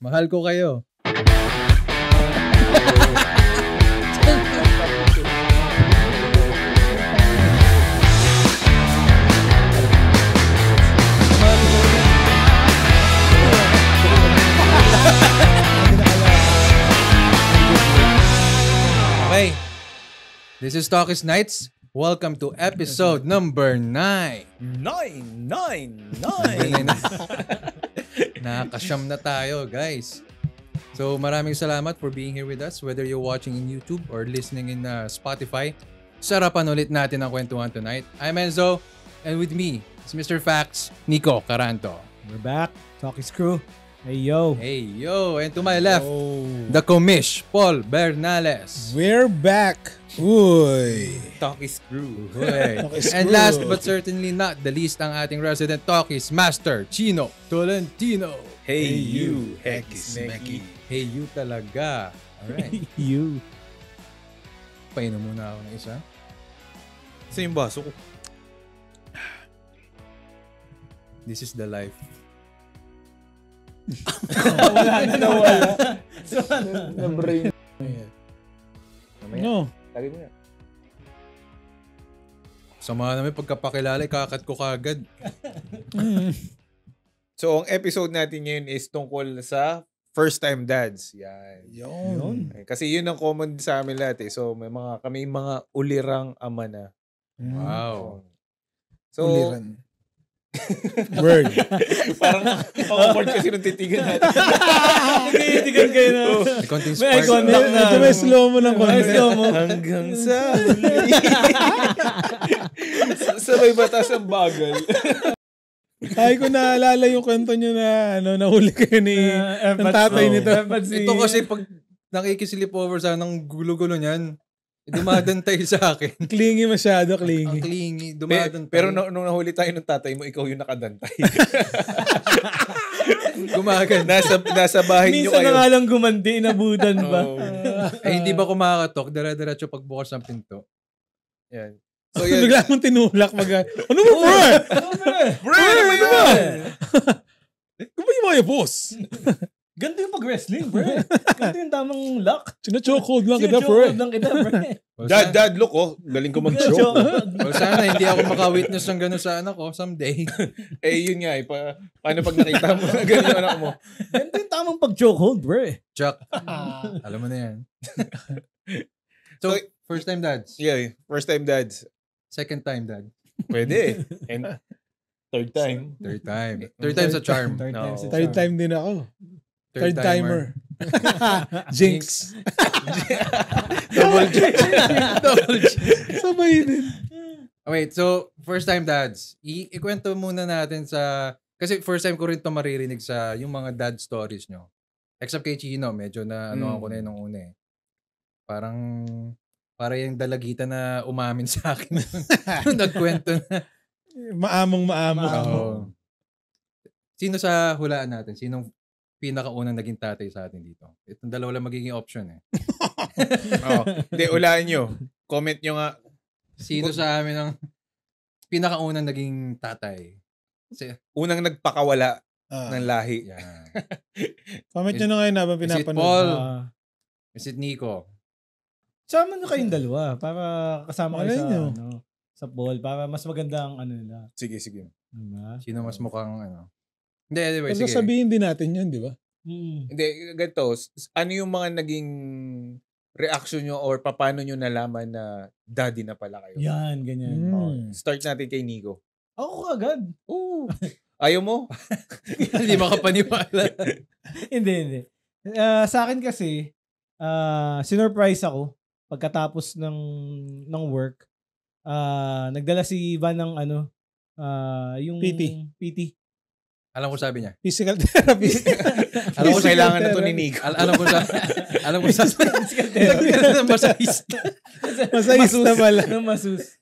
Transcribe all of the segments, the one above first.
Mahal ko kayo. Okay. This is Talkies Nights. Welcome to episode number 9. 9. Nakakasyam na tayo, guys. So, maraming salamat for being here with us. Whether you're watching in YouTube or listening in Spotify, sarapan ulit natin ang kwentuhan tonight. I'm Enzo, and with me is Mr. Facts, Nico Caranto. We're back. Talkies crew. Hey, yo. Hey, yo. And to my left, the commish, Paul Bernales. We're back. Uy. Talkies crew. And last but certainly not the least, ang ating resident Talkies Master, Chino Tolentino. Hey you, Hekis Meki. Hey, you talaga. Alright. You. Painom muna ako ng isa. Sa yung baso ko. This is the life. Nawala. Na-brain. No. Lagi mo na. Sama namin pagkapakilala, kakat ko kagad. So, ang episode natin ngayon is tungkol sa first-time dads. Yan. Yun. Kasi yun ang common sa amin lahat eh. So, kami mga ulirang ama na. Wow. So, Uliran. Word. parang awkward kasi nung titigan natin. Titigan kayo na. May konting May eye spark. contact na. Medyo may slow mo ng konti. Hanggang sa huli. Sabay batas ang bagal. Ay, ko naalala yung kwento nyo na nahuli kayo ng tatay nito. Ito kasi pag nakikislip over sa ng gulo-gulo niyan, dumadantay sa akin. Clingy masyado, Ang clingy. clingy, dumadantay. Pero nung nahuli tayo ng tatay mo, ikaw yung nakadantay. Gumagan. nasa bahay niyo Minsan kayo. na nga lang gumanti, inabutan ba? Oh. Hindi ba kumakatok? Dire-diretso pagbukas ng pinto. Yan. So, yan. Bigla mong tinulak ano mo, bro? Bro, naman naman! Kung ba yung mga boss? Ganito yung pag-wrestling, bro. Ganito yung tamang luck. Sinachokehold lang kita, bro. Chokehold lang kita, bro. Well, Dad, look, oh. Galing ko mag-choke. well, sana hindi ako maka-witness ng gano'n sa anak ko someday. Yun nga, paano pag nakita mo na gano'n yung anak mo? Ganito yung tamang pag-chokehold, bro. Chuck, alam mo na yan. So, first time dads. Yeah, first time dads. Second time dad. Pwede. And third time. Third time. Third time's a charm. Third No. time si Third Charm. time din ako. Third Third-timer. Jinx. Double G. Double G. Sabay din. Wait, so first time dads. Ikwento muna natin sa... Kasi first time ko rin ito maririnig sa yung mga dad stories nyo. Except kay Chino, medyo na ako na yun nung una eh. Parang yung dalagitan na umamin sa akin nung nagkwento na. Maamong. Oo. Sino sa hulaan natin? Sinong pinakaunang naging tatay sa atin dito? Itong dalawa lang magiging option eh. Hindi, ulaan nyo. Comment nyo nga. Sino sa amin ang pinakaunang naging tatay? Unang nagpakawala ng lahi. Yan. Comment nyo na ngayon habang Is it pinapanood. Paul? Is it Nico? Sama na kayong dalawa para kasama kayo Malay sa, nyo. sa poll para mas maganda ang nila. Sige. Diba? Sino mas mukhang Hindi, anyway, Pero sige. sabihin din natin yun, di ba? Hindi, ganito. Ano yung mga naging reaction nyo or paano nyo nalaman na daddy na pala kayo? Yan, ganyan. Start natin kay Nico. Ako agad. Oo. Ayaw mo? Hindi makapaniwala. Hindi. Sa akin kasi, sinurprise ako pagkatapos ng work. Nagdala si Van ng yung PT. Alam ko sabi niya. Physical therapy. Alam ko kailangan na to ni Nico. Alam ko sa masahista. Masayista pala. Ng masus.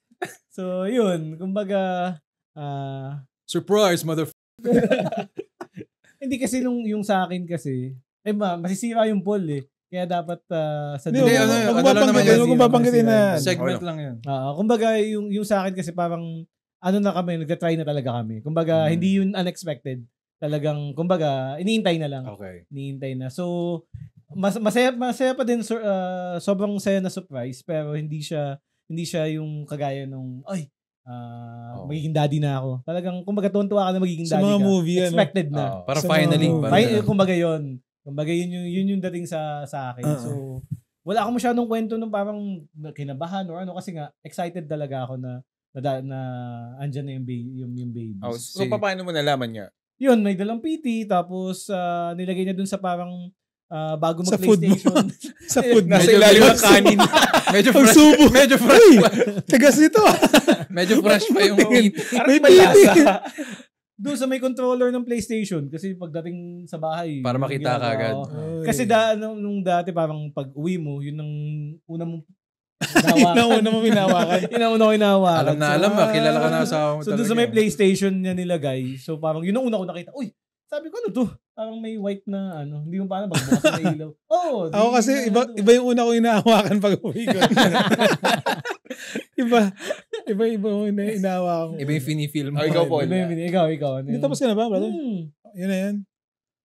So, yun. Kumbaga, Surprise, motherfucker. hindi kasi yung sa akin kasi, masisira yung poll eh. Kaya dapat sa Hindi, Hindi, dulo- ano lang naman yan. Huwag mong babanggitin na. Segment lang yun. kumbaga, yung sa akin kasi parang, na kami, nagka-try na talaga kami. Kumbaga, hindi yun unexpected. talagang, kumbaga, iniintay na lang. Okay. Iniintay na. So, masaya pa din, sobrang saya na surprise, pero hindi siya yung kagaya nung, magiging daddy na ako. Talagang, kumbaga, tuwan-tuwa ka na magiging Sa daddy mga ka. movie, Expected na. Para Sa finally. mga- Parang, Kumbaga yun yung dating sa akin. So, wala akong masyadong kwento nung parang kinabahan or ano, kasi nga, excited talaga ako na andyan na yung baby. So, paano mo nalaman niya? Yun, may dalang PT, tapos nilagay niya dun sa parang bago Sa food mo. mag-PlayStation. Sa food. Nasa Medyo ilalim bilis. ng kanin. medyo Ang fresh. subo. Medyo fresh pa. Tagas ito. Medyo fresh pa yung meat. May Malasa. Doon sa may controller ng PlayStation, kasi pagdating sa bahay. Para makita ka agad. Kasi nung dati parang pag uwi mo, yun ang una mong Nauna mo minawakan. yun ang una ko hinawakan. Alam na alam, kilala ka na asawa mo So doon sa may PlayStation niya nilagay, so parang yun ang una ko nakita. Uy, sabi ko ano to? Parang may white na hindi mo parang magbukas na ilaw. Ako kasi iba yung una ko inahawakan pag uwi ko. iba yung inahawakan ko. Iba yung fini-feel mo. Ikaw po. Ikaw. Hindi tapos ka na ba, brother? Yun na yan.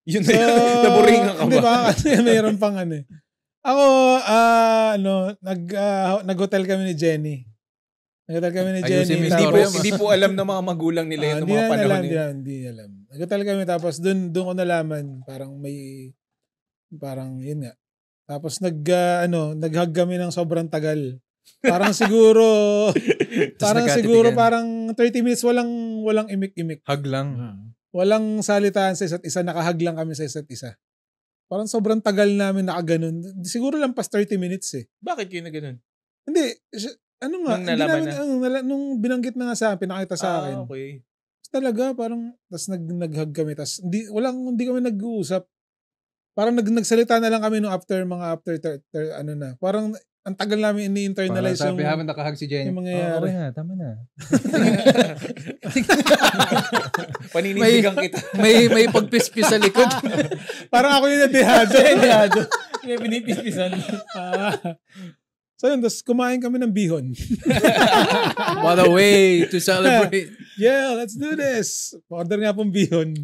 Yun na yun. Naboringan ka Hindi ba? ba? Kasi mayroon pang Ako, nag-hotel kami ni Jenny. Nag-hotel kami ni Ayusin Jenny. mo yung Hindi story po, hindi po alam ng mga magulang nila yun ng mga panahon. Hindi alam. Nag-hotel kami tapos doon ko nalaman parang yun nga. Tapos nag-hug kami ng sobrang tagal. Parang siguro parang 30 minutes walang imik-imik. Hug lang. Walang salitaan sa isa't isa, nakahag lang kami sa isa't isa. Parang sobrang tagal namin nakaganon. Siguro lang pas 30 minutes eh. Bakit yun na ganun? Hindi, Nung nalaman nung binanggit na nga sa akin, pinakita sa akin. Okay. Talaga, parang, tas nag-hug kami, tas hindi kami nag-uusap. Parang nagsalita na lang kami nung after parang ang tagal namin ini-internalize Parang sabi habang nakahag si Jenny. yung mangyayari. Okay na, tama na. Paninindigan kita. may pagpispis sa likod. Parang ako yung nadehado. May pinipispisan. So yun, tas kumain kami ng bihon. What a way to celebrate. Yeah, let's do this. Order nga pong bihon.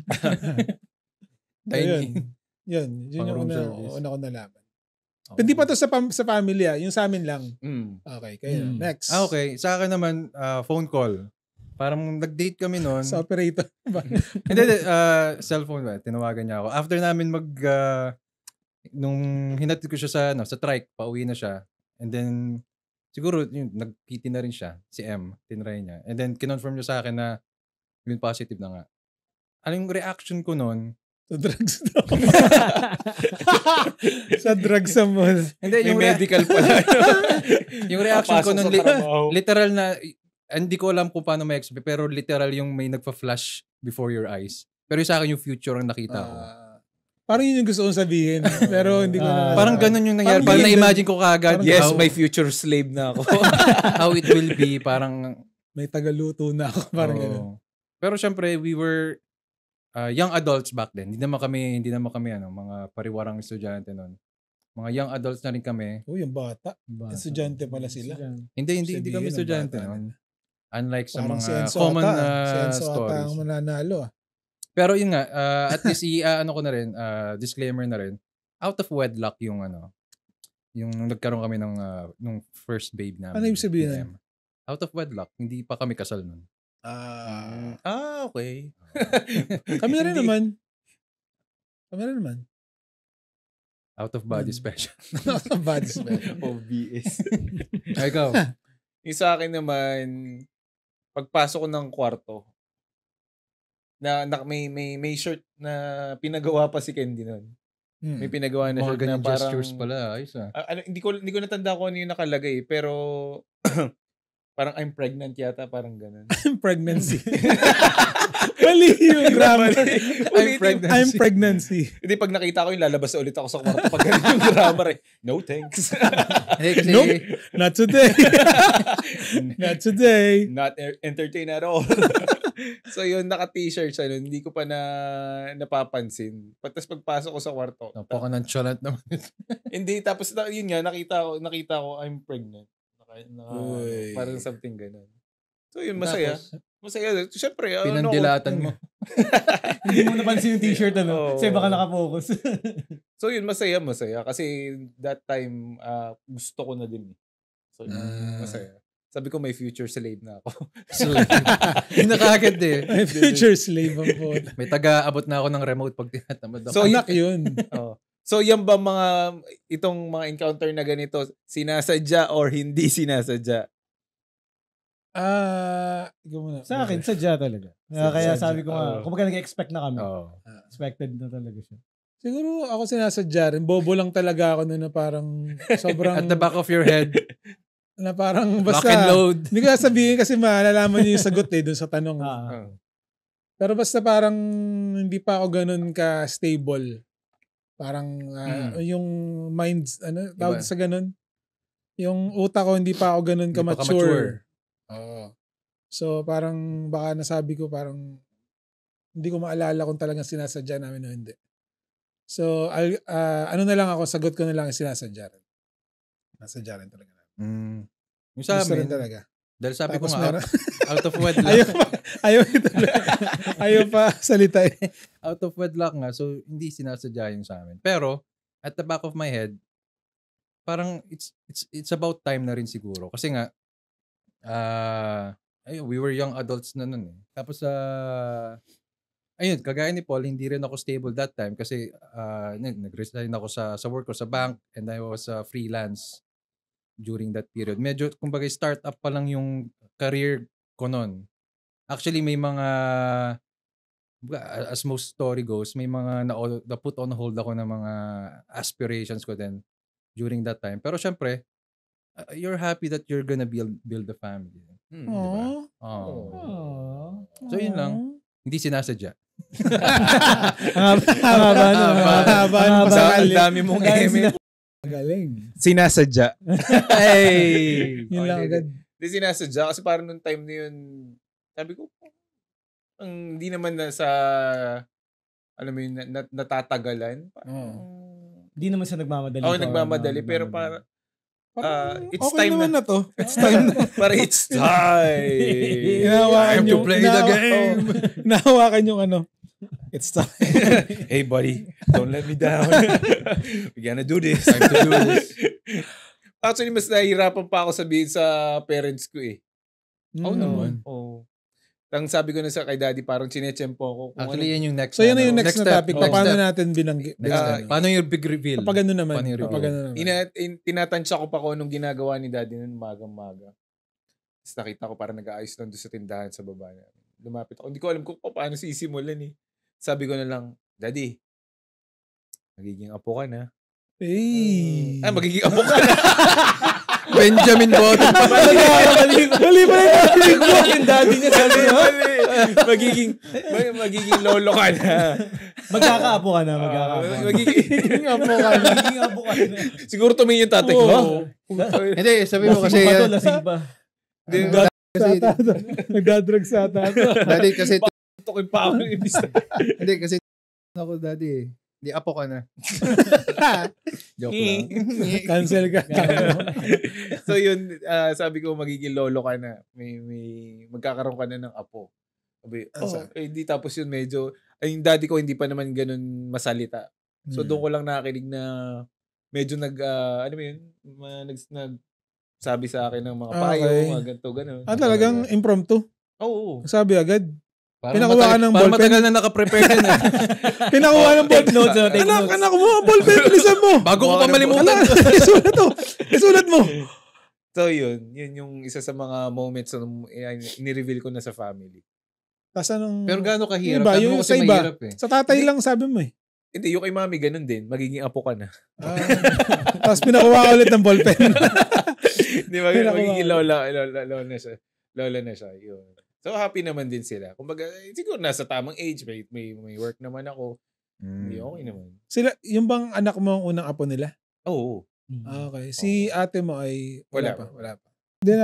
Dining. Yun yung Pang room una service. ko nalaman. Hindi pa to sa family yung sa amin lang. Okay, kayo. Next. Okay. Sa akin naman, phone call. Parang nag-date kami noon. Sa operator. Hindi, cellphone ba? Tinawagan niya ako. After namin nung hinatid ko siya sa trike, pauwi na siya. And then, siguro, nag-PT na rin siya, si M, tinry niya. And then, kinonfirm niya sa akin na yun positive na nga. Ano yung reaction ko noon? Sa drugs daw. Sa drugs sa mall. Hindi, May medical pala. yung reaction ko Papasok noon, sa trabaho. literal na, hindi ko alam kung paano ma-explain, pero literal yung may nagpa-flash before your eyes. Pero yung sa akin yung future ang nakita ko. Parang yun yung gusto kong sabihin. Pero hindi ko na. Parang ganun yung nangyari. Parang Parang na-imagine ko kagad. Yes, how, may future slave na ako. how it will be. Parang, May tagaluto na ako. Parang gano'n. Pero syempre, we were young adults back then. Hindi naman kami mga pariwarang estudyante noon. Mga young adults na rin kami. Oh, yung bata. Estudyante pala sila. Hindi kami Sabihin ng estudyante bata noon. Unlike sa Parang mga si Enzo common ata. Si Enzo ata stories. ang mananalo. Pero yun nga, at least ko na rin, disclaimer na rin, out of wedlock yung yung nagkaroon kami nung first babe namin. Ano ibig sabihin ni nun? M. Out of wedlock, hindi pa kami kasal nun. Okay. Kami na rin naman. Out of body special. Bad smell. OBS. Ay, ikaw. Yung sa akin naman, pagpasok ko ng kwarto, may shirt na pinagawa pa si Candy nun. May pinagawa na Mga shirt na ganyan parang gestures pala. Ayos hindi ko natanda kung ano yung nakalagay, pero parang I'm pregnant yata, parang ganun. Pregnancy. Mali yung grammar. I'm pregnancy. Hindi, pag nakita ko yung lalabas ulit ako sa kwarto pag ganun yung grammar eh. No thanks. Kasi, Nope. Not today. Not today. Not entertained at all. So yun, naka-t-shirt siya nun. Hindi ko pa napapansin. Tapos pagpasok ko sa kwarto. napaka-nonchalant naman. Hindi, tapos yun nga, nakita ko I'm pregnant. Uy. Parang something ganun. So yun, masaya. Masaya. Siyempre, Pinandilatan mo. Hindi mo napansin yung t-shirt, Oo. Kasi baka nakafocus. So yun, masaya. Kasi that time, gusto ko na din. So masaya. Sabi ko may future slave na ako. So, yun na kaagad eh. May future slave ang po. May taga-abot na ako ng remote pag tinatamad ako. So, Anak yun. Oh. So yan ba itong mga encounter na ganito, sinasadya or hindi sinasadya? Ikaw muna. Sa akin, sadya talaga. Kaya sabi ko nga, Oo. kumbaga nag-expect na kami. Oo. Expected na talaga siya. Siguro ako sinasadya rin. Bobo lang talaga ako noon na parang sobrang... At the back of your head, na parang lock basta... and load. Hindi ko sabihin kasi malalaman niyo yung sagot dun sa tanong. Pero basta parang hindi pa ako ganun ka-stable. Parang yung minds, tawag sa ganun? Yung utak ko hindi pa ako ganun Hindi pa ka-mature. Oo. So parang baka nasabi ko parang hindi ko maalala kung talagang sinasadya namin o hindi. So ano na lang ako, sagot ko na lang sinasadya rin. Sinasadya rin talaga. Yung sa Gusto rin amin, talaga. dahil sabi Tapos ko nga, out of wedlock. Ayaw pa salita eh. Out of wedlock nga, so hindi sinasadya yung sa amin. Pero, at the back of my head, parang it's about time na rin siguro. Kasi nga, we were young adults na nun eh. Tapos, ayun, kagaya ni Paul, hindi rin ako stable that time kasi nag-resign ako sa work ko sa bank and I was freelance during that period. Medyo, kumbaga, start-up pa lang yung career ko nun. Actually, may mga, as most story goes, may mga na-put on hold ako ng mga aspirations ko din during that time. Pero syempre, you're happy that you're gonna build a family. Diba? So, yun lang. Hindi sinasadya. Ang dami mong eme. Magaling. Sinasadya. Hey! Yun lang agad. Hindi sinasadya kasi parang nung time na yun, sabi ko, hindi naman na sa, alam mo yun, natatagalan. Hindi naman siya nagmamadali. Nagmamadali. Pero para, it's okay time naman na. na to. It's time na. Para it's time. Hinahawakan Time to play the game. Nahawakan yung it's time. Hey buddy, don't let me down. We gonna do this. Time to do this. Actually, mas nahihirapan pa ako sabihin sa parents ko eh. Naman. Ang sabi ko na sa kay daddy, parang chinechempo ako. Actually, yan yung next. So yan na yung next na topic. Next Paano step. natin binanggit? Next step. Paano yung big reveal? Kapag ano naman. Paano yung reveal? Kapag ano naman. Tinatansya ko pa ko nung ginagawa ni daddy nun maga-maga. Tapos nakita ko parang nag-aayos lang doon sa tindahan sa baba na. Lumapit ako. Hindi ko alam kung paano sisimulan eh. Sabi ko na lang, Daddy, magiging apo ka na. Hey. Magiging apo ka na. Benjamin Button. Mali pa rin. Yung daddy niya sabi, magiging lolo ka na. magkakaapo ka na. Magiging apo ka na. Magiging apo ka na. Siguro tumingin yung tatay ko. Hindi, sabi mo kasi. Lasing pa. Nagdadrag sa tato. Daddy, kasi. Tukoy pa ako. Hindi, kasi. Ako, daddy. Di apo ka na. Joke lang. Cancel ka. So yun, sabi ko magiging lolo ka na. May magkakaroon ka na ng apo. Sabi, di tapos yun medyo, yung daddy ko hindi pa naman ganun masalita. So doon ko lang nakakinig na medyo ano mo yun, sabi sa akin ng mga payo, mga ganito, gano'n. Talagang impromptu? Oo. Sabi agad? Pinakuha ng ballpen. Parang matagal na nakaprepare yan eh. Pinakuha ng ballpen. Take notes. Anak mo, ballpen, bilisan mo. Bago ko pa malimutan. Isulat mo. So yun yung isa sa mga moments na ni-reveal ko na sa family. Pero gaano kahirap? Iba, yung sa iba. Mahirap, eh. Sa tatay lang sabi mo eh. Hindi, yung kay mami ganun din. Magiging apo ka na. Tapos pinakuha ulit ng ballpen. Hindi, magiging lola na siya. Lola na siya. Yun. So happy naman din sila. Kumbaga, siguro nasa tamang age, may work naman ako. Hindi, okay naman. Sila, yung bang anak mo ang unang apo nila? Oo. Okay. Si ate mo ay wala pa. Then,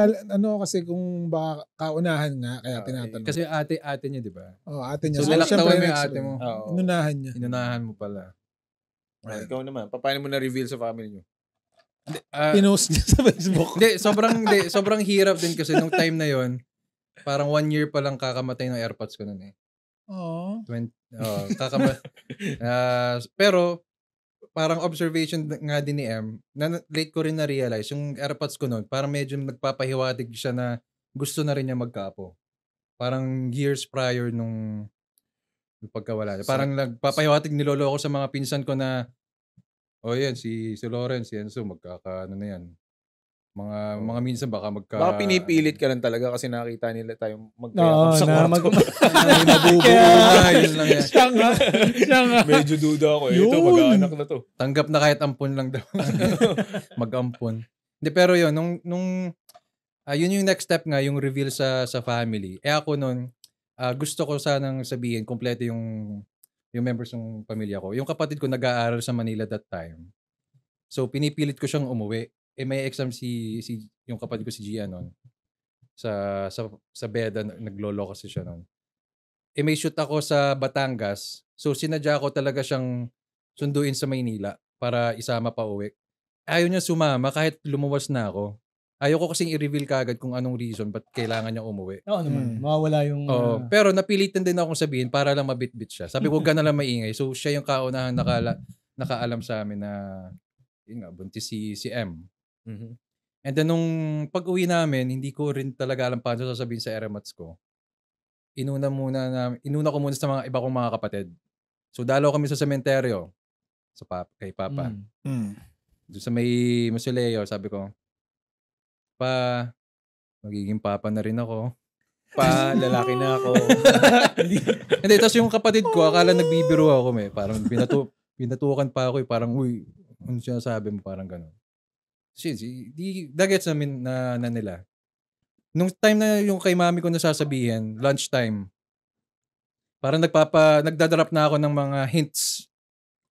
kasi kung baka kaunahan nga, kaya tinatanong. Kasi ate niya, di ba? Ate niya. So, nalaktawan mo yung ate mo. Inunahan niya. Inunahan mo pala. Ikaw naman, paano mo na-reveal sa family niyo? Pinost niya sa Facebook. Sobrang hirap din kasi nung time na yon. Parang 1 year pa lang kakamatay ng AirPods ko nun eh. Oo. Pero, parang observation nga din ni M, na late ko rin na-realize, yung AirPods ko nun, parang medyo nagpapahiwatig siya na gusto na rin niya magkapo. Parang years prior nung pagkawala niya. Parang nagpapahiwatig, niloloko sa mga pinsan ko na, yan, si Lawrence, si Enzo, magkakaano na yan. Mga minsan baka Baka pinipilit ka lang talaga kasi nakita nila tayong Oo, magkayakap sa na kwarto. nabubuo na, yun lang yan. Siya nga. Medyo duda ako. Ito, Yun. mag-aanak na to. Tanggap na kahit ampon lang daw. Mag-ampon. Hindi, pero yun, yun yung next step nga, yung reveal sa family. Ako nun, gusto ko sanang sabihin, kompleto yung members ng pamilya ko. Yung kapatid ko nag-aaral sa Manila that time. So, pinipilit ko siyang umuwi. May exam yung kapatid ko si Gia nun. Sa beda, naglolo kasi siya nun. May shoot ako sa Batangas. So, sinadya ko talaga siyang sunduin sa Maynila para isama pa uwi. Ayaw niya sumama kahit lumuwas na ako. Ayaw ko kasing i-reveal kagad kung anong reason ba't kailangan niya umuwi. Oo naman. Mawawala yung... Pero napilitan din akong sabihin para lang mabit-bit siya. Sabi ko, huwag ka na lang maingay. So, siya yung kaunahan nakaalam sa amin na yun nga, buntis si M. Mm-hmm. And then, nung pag-uwi namin, hindi ko rin talaga alam paano sasabihin sa eremats ko. Inuna ko muna sa mga iba kong mga kapatid. So, dalaw kami sa sementeryo kay Papa. Doon sa may Masileo, sabi ko, magiging papa na rin ako. Lalaki na ako. Hindi, tapos yung kapatid ko, akala nagbibiro ako Parang binatukan pa ako Parang, uy, ano siya sabi mo? Parang gano'n. Dagets namin na nila. Nung time na yung kay mami ko nasasabihin, lunchtime, parang nagdadrap na ako ng mga hints.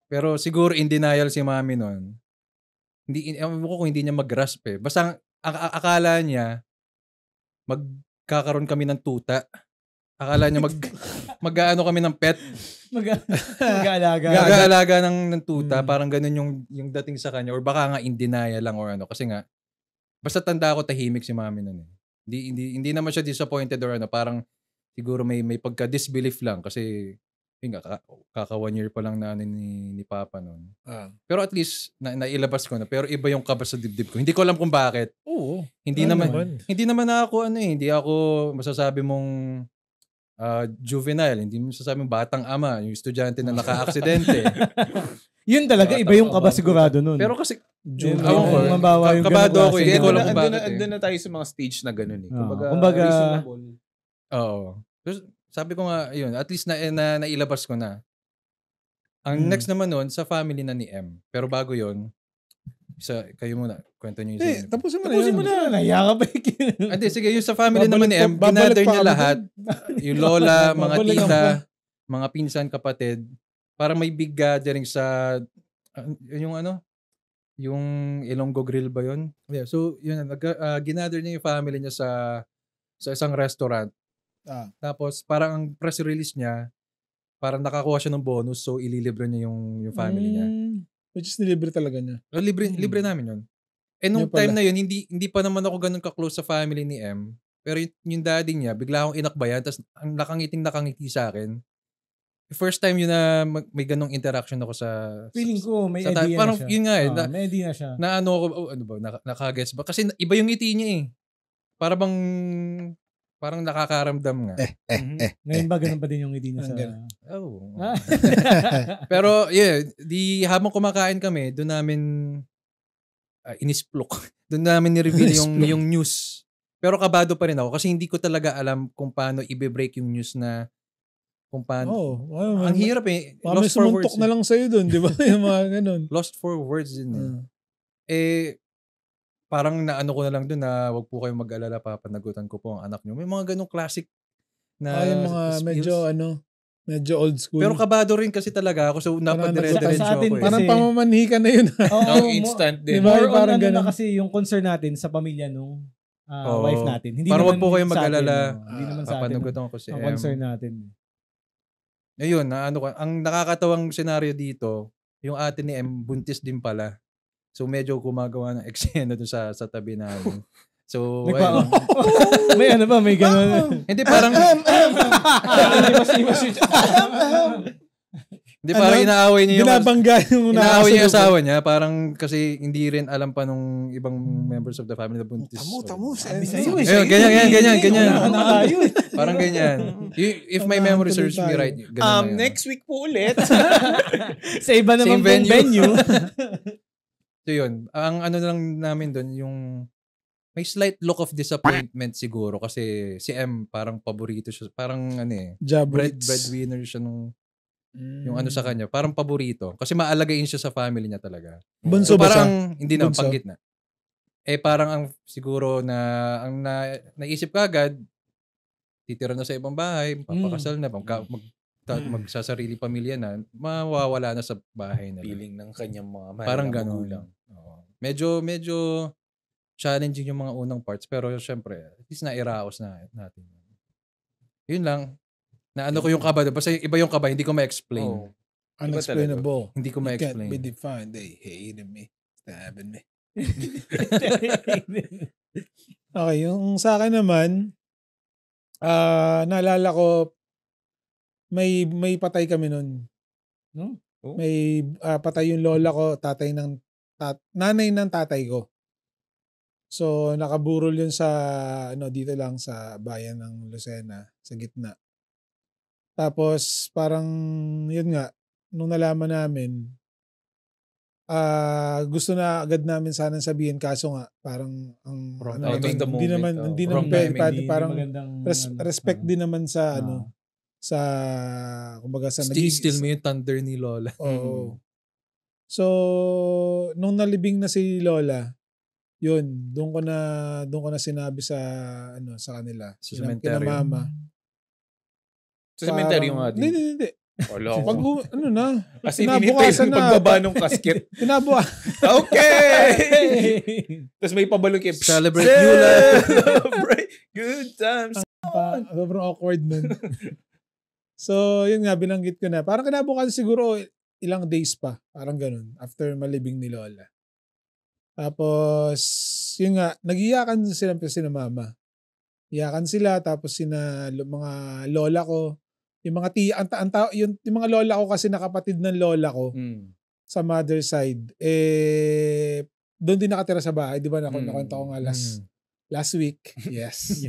Pero siguro in denial si mami nun. Ewan ko kung hindi niya mag-grasp Basta akala niya magkakaroon kami ng tuta. Akala niya mag-aano kami ng pet. Mag-aalaga. Mag-aalaga ng tuta. Parang ganun yung dating sa kanya. Or baka nga in denial lang or ano. Kasi nga, basta tanda ako tahimik si mami nun Hindi naman siya disappointed or ano. Parang siguro may pagka-disbelief lang. Kasi kaka 1 year pa lang na ni Papa nun. Pero at least nailabas ko na. Pero iba yung kaba sa dibdib ko. Hindi ko alam kung bakit. Oo. Hindi naman ako hindi ako masasabi mong juvenile. Hindi mo masasabi mong batang ama, yung estudyante na naka-aksidente. Yun talaga, iba yung kaba sigurado nun. Pero kasi kabado ako. Hindi ko alam kung bakit. Andun na tayo sa mga stage na ganun Kumbaga reasonable. Oo. Sabi ko nga, yun, at least nailabas ko na. Ang next naman nun, sa family na ni M. Pero bago yun, kayo muna, kwento nyo yung tapusin mo na. Naiya ka ba? Hindi, sige, yung sa family naman ni M, ginather niya lahat. Yung lola, mga tita, mga pinsan, kapatid, para may big gathering sa, yung Ilonggo Grill ba yun? Yeah, so, yun, ginather niya yung family niya sa isang restaurant. Tapos parang ang press release niya, parang nakakuha siya ng bonus so ililibre niya yung family niya. Which is nilibre talaga niya. Libre namin yun. Nung time na yun, hindi pa naman ako ganun ka-close sa family ni M. Pero yung daddy niya, bigla akong inakbayan tapos ang nakangiti sa akin. First time yun na may ganung interaction ako sa... Feeling ko may idea parang na siya. Yun nga may idea na siya. Na ano ako, nakagets ba? Kasi iba yung ngiti niya Parang nakakaramdam nga. Ngayon ba ganun pa din yung ngiti niya sa... Pero habang kumakain kami, doon namin inisplok. Doon namin ni-reveal yung news. Pero kabado pa rin ako kasi hindi ko talaga alam kung paano i-break yung news na kung paano. Ang hirap Lost for words. Na lang sa'yo doon, di ba? Yung mga ganun. Lost for words din. Parang naano ko na lang doon na wag po kayong mag-alala, papanagutan ko po ang anak nyo. May mga ganung classic na yung mga medyo old school. Pero kabado rin kasi talaga ako so napadire-diretso ako. Parang pamamanhi ka na yun. Instant din. More on na kasi yung concern natin sa pamilya nung wife natin. Hindi parang naman wag po kayong mag-alala. Hindi naman sa atin. Papanagutan ko si ang concern natin. Ayun, ang nakakatawang senaryo dito, yung ate ni M buntis din pala. So medyo gumagawa ng eksena doon sa tabi namin. So, may ano ba? May gano'n. hindi parang hindi parang inaaway niya yung Binabangga yung inaaway niya yung asawa niya. Parang kasi hindi rin alam pa nung ibang members of the family na buntis. Tamo. Sabi sa'yo eh. Ayun, ganyan. Nakalayo eh. Parang ganyan. If my memory serves me right, ganyan na yun. Next week po ulit. Sa iba naman Same pong venue. So yun, ang ano lang namin doon, yung may slight look of disappointment siguro kasi si M parang paborito siya. Parang ano eh, breadwinner siya nung yung ano sa kanya. Parang paborito. Kasi maalagain siya sa family niya talaga. Bunso So ba siya? parang, hindi na, Bunso? panggit na. Parang ang siguro na, ang naisip ka agad, titira na sa ibang bahay, papakasal na, magsasarili pamilya na, mawawala na sa bahay na. Feeling ng kanyang mga mahal Parang na ganun. magulang. Medyo challenging yung mga unang parts, pero syempre, at least nairaos natin. Yun lang. Naano ko yung kaba doon. Basta iba yung kaba, hindi ko ma-explain. Oh. Unexplainable. Hindi ko It can't ma-explain. be defined. They hated me. Stabbing me. Okay, yung sa akin naman, naalala ko, may patay kami nun. No? Oh. May patay yung lola ko, nanay ng tatay ko. So, nakaburol yun sa, dito lang sa bayan ng Lucena, sa gitna. Tapos, parang, yun nga, nung nalaman namin, gusto na agad namin sana sabihin, kaso nga, parang, out of the moment. hindi naman pwede, parang, magandang, respect din naman sa, sa, kumbaga, sa Still may yung thunder ni Lola. Oo. So, nung nalibing na si Lola, yun, doon ko na sinabi sa kanila, Sa cemetery. kina mama. Sa cemetery nga din. Hindi. Wala Pag, ko. As in, kinabukasan hinintay yung pagbaba ng casket. Okay! Tapos may pabalong kayo. Celebrate you lang. Celebrate good times. Sobrang awkward nun. So, yun nga, binanggit ko na. Parang kinabukasan siguro ilang days pa. Parang ganun. After malibing ni Lola. Tapos, yun nga, nag-iyakan sila mama. Iyakan sila, tapos mga lola ko, yung mga tiya, yung mga lola ko kasi nakapatid ng lola ko sa mother side, doon din nakatira sa bahay. Di ba nakwento ko nga last week. Yes.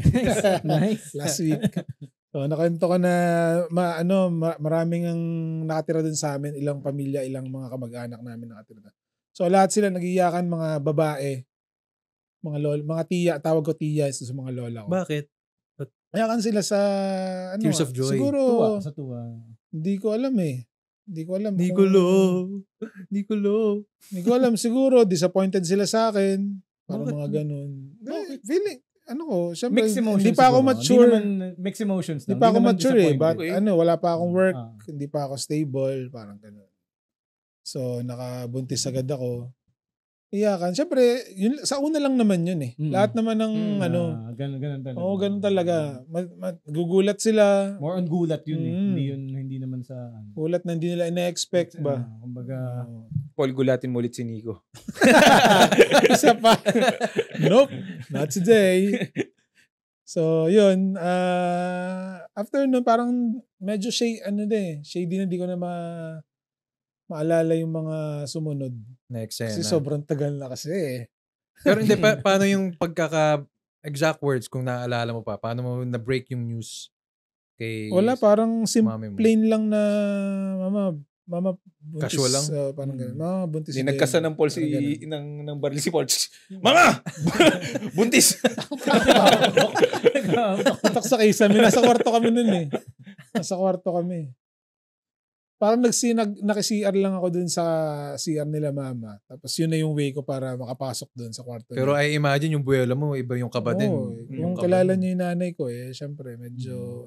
Nice. Last week. So, nakwento ko na maraming ang nakatira dun sa amin, ilang pamilya, ilang mga kamag-anak namin nakatira dun. So, lahat sila nag-iyakan, mga babae, mga tiya, tawag ko tiya sa mga lola ko. Bakit? Iyakan sila sa, Tears of joy. siguro, Tuwa. hindi ko alam eh. Hindi ko alam. Hindi ko alam, siguro, disappointed sila sa akin. Parang mga ganun. Feeling, syempre, Mixed emotions. hindi pa ako mature. Mixed emotions. Hindi pa ako mature eh. But wala pa akong work. Ah. Hindi pa ako stable. Parang ganun. So, nakabuntis agad ako. Iyakan. Siyempre, sa una lang naman yun eh. Lahat naman ng Ganun talaga. Oo, ganun talaga. Gugulat sila. More on gulat yun eh. Hindi naman sa... Gulat na hindi nila ina-expect ba? Kumbaga... Paul, gulatin mo ulit si Nico. Isa pa. Nope. Not today. So, yun. After nun, parang medyo shady na, di ko na maalala yung mga sumunod. Next Kasi sobrang tagal na kasi eh. Pero hindi, paano yung exact words kung naaalala mo pa? Paano mo na-break yung news kay Wala, parang plain lang na mama buntis. Casual lang? Parang ganun. Mama buntis. Hindi nagkasa ng Paul ng baril si Paul. Mama! Buntis! Tatak sa kisame. Nasa kwarto kami nun eh. Nasa kwarto kami. Parang naki-CR lang ako dun sa CR nila mama. Tapos yun na yung way ko para makapasok dun sa kwarto. Pero I imagine yung buwela mo, iba yung kaba din. Yung kilala niyo yung nanay ko syempre medyo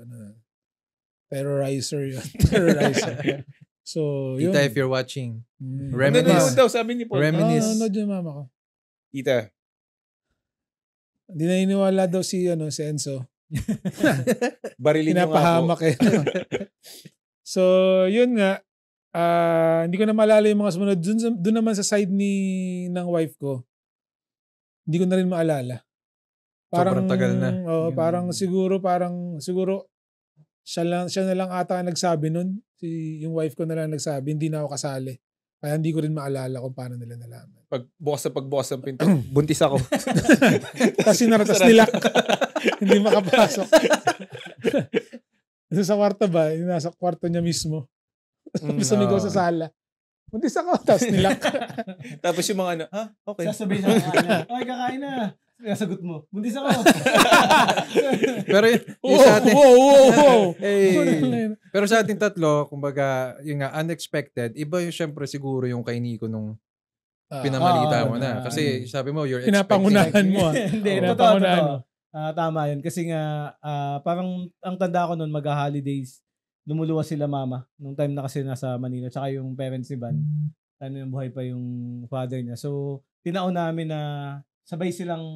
terrorizer yun. Terrorizer. So, yun. Tita, if you're watching, Reminisce. Daw, sabi ni Paul. Reminisce. Nanonood yung mama ko. Tita. Hindi na iniwala daw si Enzo. Barilin niyo nga po. Pinapahamak eh. So, yun nga. Hindi ko na maalala yung mga sumunod. Doon naman sa side ng wife ko. Hindi ko na rin maalala. Sobrang tagal na. Parang siguro siya na lang ata ang nagsabi nun. Yung wife ko na lang nagsabi, hindi na ako kasali. Kaya hindi ko rin maalala kung paano nila nalaman. Pagbukas ng pinto, buntis ako. Kasi naratas nila. Hindi makapasok. Sa kwarto ba? Nasa kwarto niya mismo. Sumigaw sa sala. Buntis ako. Tapos nilak. Tapos yung mga okay. Sasabihin na kakain na. Okay, kakain na. Sagot mo. Buntis ako. Pero yung sa atin, Wow. pero sa ating tatlo, kumbaga, yung nga, unexpected, iba yung syempre siguro yung kay Nico nung pinamalita mo na. Kasi sabi mo, you're pinapangunahan mo. Hindi, totoo. Tama yun. Kasi nga, parang ang tanda ko nun, mag-holidays, lumuluwas sila mama. Nung time na kasi nasa Manila. Tsaka yung parents ni Van. Ano yung buhay pa yung father niya. So, tinaon namin na sabay silang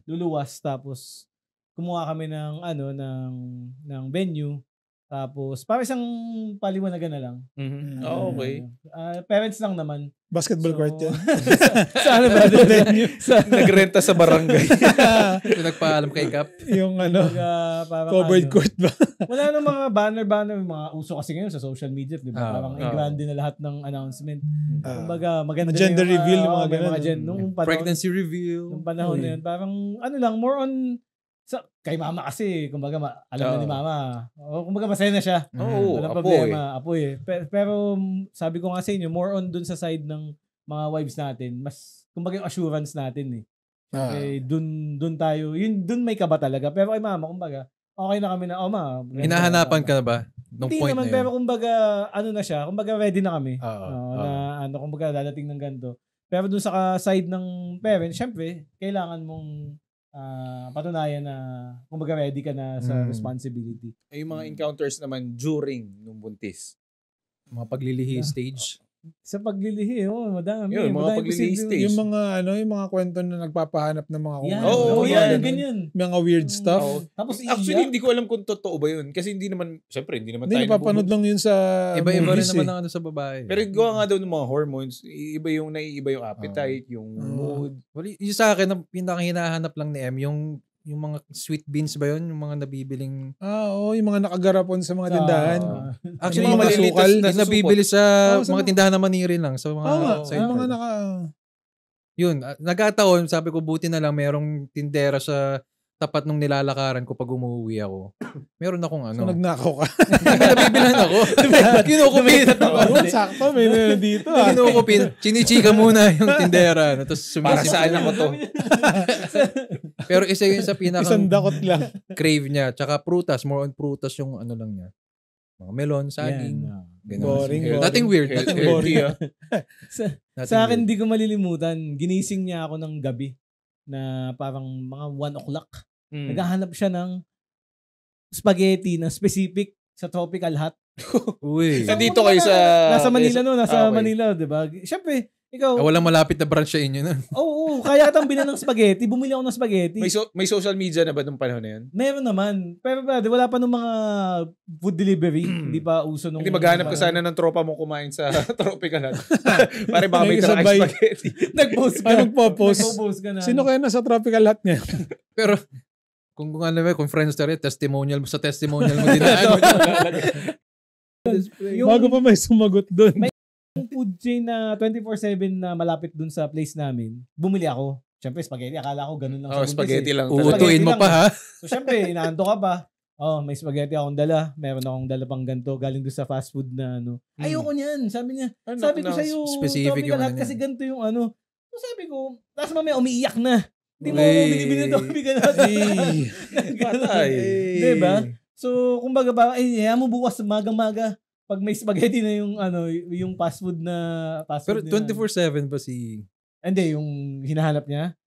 luluwas. Tapos, kumuha kami ng venue. Tapos, parang isang paliwanagan na lang. Okay. Parents lang naman. Basketball court yan. Saan ba? Nagrenta sa barangay. Nagpaalam kay Cap. Yung covered court ba? Wala nang mga banner, mga uso kasi ngayon sa social media, di ba? Parang grande na lahat ng announcement. Kumbaga, maganda gender na reveal, mga ganun. Pregnancy reveal. Nung panahon na yun, parang more on kay mama kasi, kumbaga alam na ni mama. O kumbaga masaya na siya. Walang problema. Apoy. Pero sabi ko nga sa inyo, more on dun sa side ng mga wives natin, mas kumbaga yung assurance natin eh. Okay, dun tayo, dun may kaba talaga. Pero kay mama, kumbaga, okay na kami na, ma. Hinahanapan ka na ba? Nung hindi point naman, na yun? pero kumbaga, na siya, kumbaga ready na kami. Kumbaga dadating ng ganito. Pero dun sa side ng parents, syempre, kailangan mong patunayan na kumbaga ready ka na sa responsibility. Yung mga encounters naman during nung buntis. Mga paglilihi stage. Sa paglilihi, madami. Yun, mga paglilihi stage. Yung mga kwento na nagpapahanap ng mga yan, ganyan. Mga weird stuff. Tapos actually, hindi ko alam kung totoo ba yun. Kasi hindi naman tayo napapanood lang yun sa iba-iba rin movies, naman sa babae. Pero gawa nga daw ng mga hormones, naiiba yung appetite, yung mood. Well, yung sa akin, pinakahinahanap lang ni M, yung mga sweet beans ba yun? Yung mga nabibiling... yung mga nakagarapon sa mga tindahan. Actually, yung mga malilitas sukal na nabibili sa mga tindahan na Maniri lang. Sa mga Yun, nagkataon, sabi ko, buti na lang merong tindera sa tapat nung nilalakaran ko pag umuwi ako. Meron akong So, nagnakaw ka? Nabibilan ako. Kinukupin. Sakto, may meron dito. Kinukupin. Chinichika muna yung tindera. Tapos para saan ako to? Pero isa yun sa isang dakot lang. Crave niya. Tsaka prutas. More on prutas yung lang niya. Mga melon, saging. Boring. Nothing weird. Nothing boring. Sa akin, hindi ko malilimutan. Ginising niya ako ng gabi na parang mga 1 o'clock. Naghahanap siya ng spaghetti na specific sa tropical hut. Uy. Nandito kayo sa... Nasa Manila nasa Manila, di ba? Siyempre, ikaw... walang malapit na branch sa inyo nun. Oo, kaya kitang bilan ng spaghetti. Bumili ako ng spaghetti. May social media na ba nung panahon na yun? Meron naman. Pero wala pa nung mga food delivery. Hindi pa uso nung... Hindi maghanap ka sana ng tropa mo kumain sa tropical hut. Pare baka may try spaghetti. Nag-post ka. Nagpo-post ka na. Sino kaya nasa tropical hut niya? Pero... Kung friends na rin, testimonial mo din na Bago pa may sumagot doon. May food chain na 24/7 na malapit doon sa place namin. Bumili ako. Siyempre, spaghetti. Akala ko ganun lang. Spaghetti lang. Uutuin mo pa, ha? So, siyempre, inaanto ka pa. May spaghetti akong dala. Meron akong dala pang ganito. Galing doon sa fast food na Ayoko niyan. Sabi niya. Sabi ko sa'yo, specific yung kasi ganito yung So, sabi ko, tapos mamaya umiiyak na. Hindi mo binibili na ka natin. Patay. Diba? So, kumbaga ba, mo bukas maga-maga pag may spaghetti na yung fast food na Pero 24/7 ba si... Hindi, yung hinahanap niya.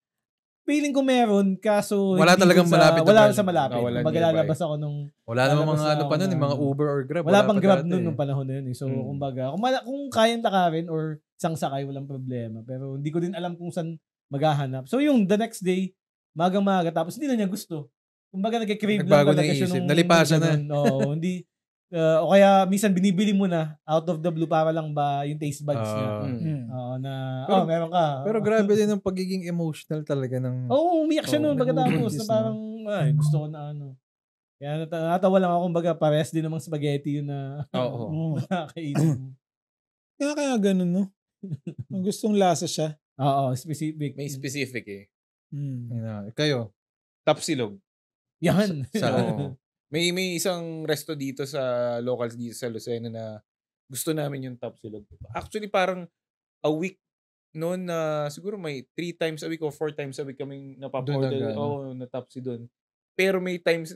Feeling ko meron, kaso... Wala talagang malapit. Wala sa malapit. Kumbaga lalabas ako nung... Wala namang mga pa nun, mga Uber or Grab. Wala pang Grab nun nung panahon na yun. So, kumbaga, kung kayang lakarin or isang sakay, walang problema. Pero hindi ko din alam kung saan maghahanap. So yung the next day, maga-maga, tapos hindi na niya gusto. Kumbaga nag-crave lang talaga siya nung... Nalipasan na. Oo, hindi. O kaya minsan binibili mo na out of the blue para lang ba yung taste buds niya. Meron ka. Pero grabe din ang pagiging emotional talaga ng... Umiyak siya noon pagkatapos na parang, gusto ko na Kaya natawa lang ako, kumbaga parehas din namang spaghetti yun na nakakainin mo. Kaya ganun, no? Gustong lasa siya. Oo, specific. May specific eh. Kayo? Tapsilog. Yan. May isang resto dito sa locals dito sa Lucena na gusto namin yung tapsilog. Actually, parang a week noon na siguro may 3 times a week o 4 times a week kaming napapa-order. Na tapsi doon. Pero may time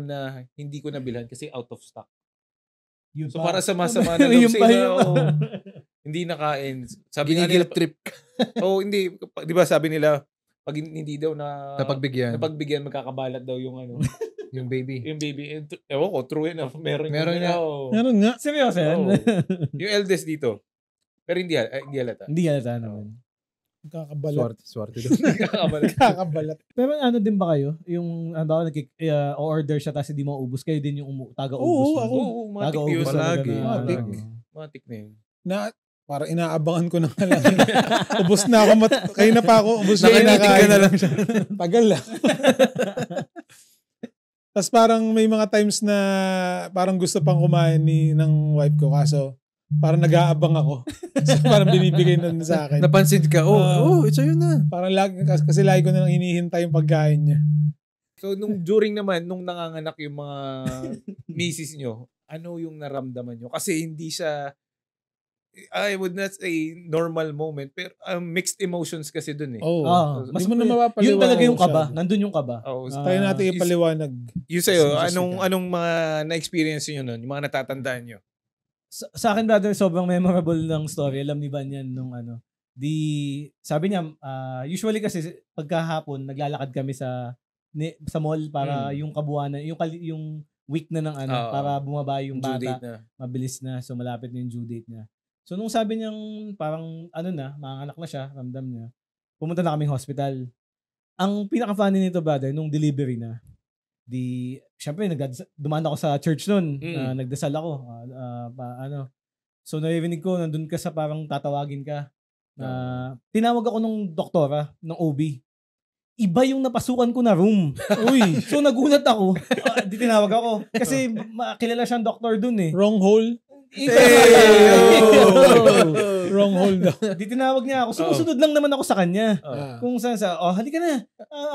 na hindi ko nabilhan kasi out of stock. So para sa masama na loob sa iba, hindi nakain. Sabi nila guilt trip. hindi. 'Di ba sabi nila pag hindi daw napagbigyan magkakabalat daw yung yung baby. Ewan ko, true enough. Meron nga. Meron nga. Seryoso yan? Yung eldest dito. Pero hindi halata. Hindi halata naman. Kakabalat. Swerte doon. Kakabalat. Pero din ba kayo? Yung order siya tapos hindi mo ubus, kayo din yung taga-ubus? Oo, matik yun. Matik na yun. Parang inaabangan ko na nga lang. Ubus na ako. Kayo na pa ako. Ubus na ka na lang siya. Tagal lang. Tapos parang may mga times na parang gusto pang kumain ng wife ko. Kaso parang nag-aabang ako. So parang binibigay na sa akin. Napansin ka, it's ayun na. Parang kasi lagi ko na lang hinihintay yung pagkain niya. So during naman, nung nanganganak yung mga misis nyo, ano yung naramdaman nyo? Kasi hindi siya, I would not say normal moment, pero mixed emotions kasi dun eh. Mas mo na mapapaliwanag. Yun talaga yung kaba. Nandun yung kaba. Tayo natin ipaliwanag. Yung sa'yo, anong mga na-experience nyo nun? Yung mga natatandaan nyo? Sa akin, brother, sobrang memorable ng story. Alam ni Van yan nung sabi niya, usually kasi pagkahapon, naglalakad kami sa mall para yung kabuuan, yung week na ng para bumaba yung bata. Mabilis na. So malapit na yung due date niya. So nung sabi niyang parang manganganak na siya, ramdam niya, pumunta na kaming hospital. Ang pinaka-funny nito, brother, nung delivery na, syempre, dumaan ako sa church nun. Nagdasal ako. So naririnig ko, nandun ka sa parang tatawagin ka. Tinawag ako nung doktora, ng OB. Iba yung napasukan ko na room. Uy. So nagulat ako. Di tinawag ako. Kasi kilala siyang doktor dun eh. Wrong hole. Wrong hole daw. Di tinawag niya ako. Sumusunod lang naman ako sa kanya. Kung saan halika na.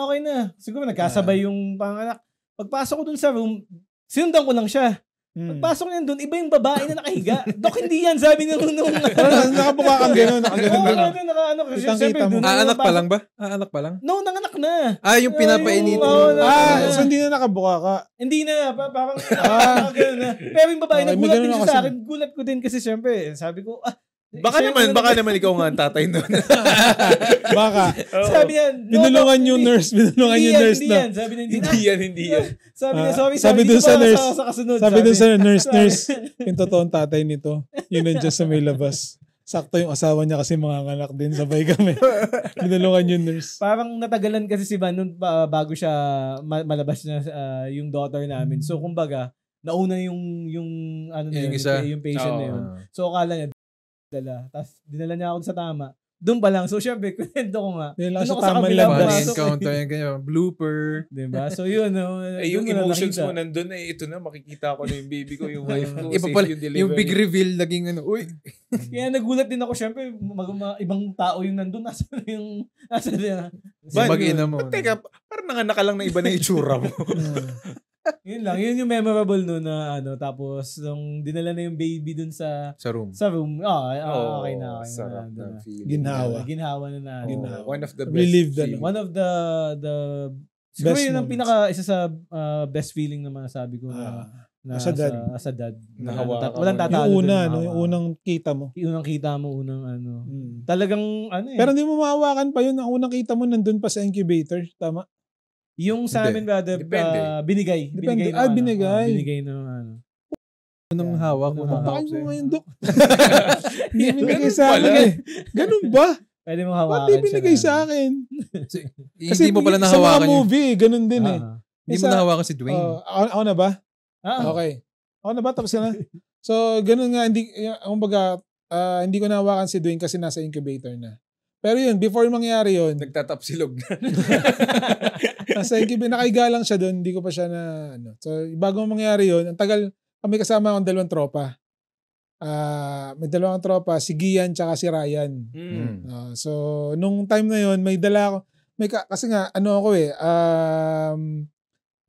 Okay na. Siguro nagkasabay yung panganak. Pagpasok ko dun sa room, sinundan ko lang siya. Pagpasok niya dun, iba yung babae na nakahiga. Dok, hindi yan. Sabi nung nakabuka kang gano'n. Anak pa lang ba? Anak pa lang? No, nanganak na. Yung pinapainitin. So hindi na nakabuka ka? Hindi na. Parang gano'n na. Pero yung babae, nagulat din siya sa akin. Gulat ko din kasi syempre, sabi ko, baka naman ikaw nga ang tatay nun. Baka. Sabi niya, binulungan yung nurse na. Hindi yan. Sabi niya, hindi yan. Sabi niya, sorry. Sabi dun sa nurse. Sabi dun sa nurse, yung totoong tatay nito, yun nandiyan sa may labas. Sakto yung asawa niya kasi mga anak din, sabay kami. Binulungan yung nurse. Parang natagalan kasi si Van nun bago siya malabas na yung daughter namin. So kumbaga, nauna yung patient na yun. So akala niya, tapos dinala niya ako sa tama. Doon pa lang. So syempre, kwento ko nga. Doon ako sa kabila. Funny encounter yung ganyan. Blooper. Diba? So yun. Yung emotions mo nandun ito na. Makikita ko na yung baby ko, yung wife ko. Yung big reveal naging uy. Kaya nagulat din ako. Syempre, ibang tao yung nandun. Nasa mag-ina mo. Teka, parang nanganak ka lang na iba na itsura mo. Yun lang. Yun yung memorable no na tapos nung dinala na yung baby dun sa room. Okay na. Sarap na feeling. Ginhawa na. One of the best relieved feeling. One of the siguro yun ang isa sa best feeling na masabi ko na as a dad. Walang tatalo. Yung unang kita mo. Talagang Pero hindi mo mahawakan pa yun. Ang unang kita mo nandun pa sa incubator. Tama? Yung sa amin, brother, binigay. Depende. Binigay ng Anong hawak mo? Pakain mo ngayon, Dok. Hindi binigay sa akin eh. Ganun ba? Pwede mong hawakan siya. Pati binigay sa akin. Kasi hindi mo pala nahawakan sa mga movie, ganun din eh. Hindi mo nahawakan si Dwayne. Ako na ba? Okay. Ako na ba? Tapos na. So, ganun nga, hindi ko nahawakan si Dwayne kasi nasa incubator na. Pero yun, before mangyari yun, Nagtatapsilog na. nasa incubator, nakaiga lang siya doon, hindi ko pa siya na, So, bago mangyari yun, ang tagal, kami kasama akong 2 tropa. May 2 tropa, si Gian tsaka si Ryan. So, nung time na yun, may dala ako, kasi nga, ako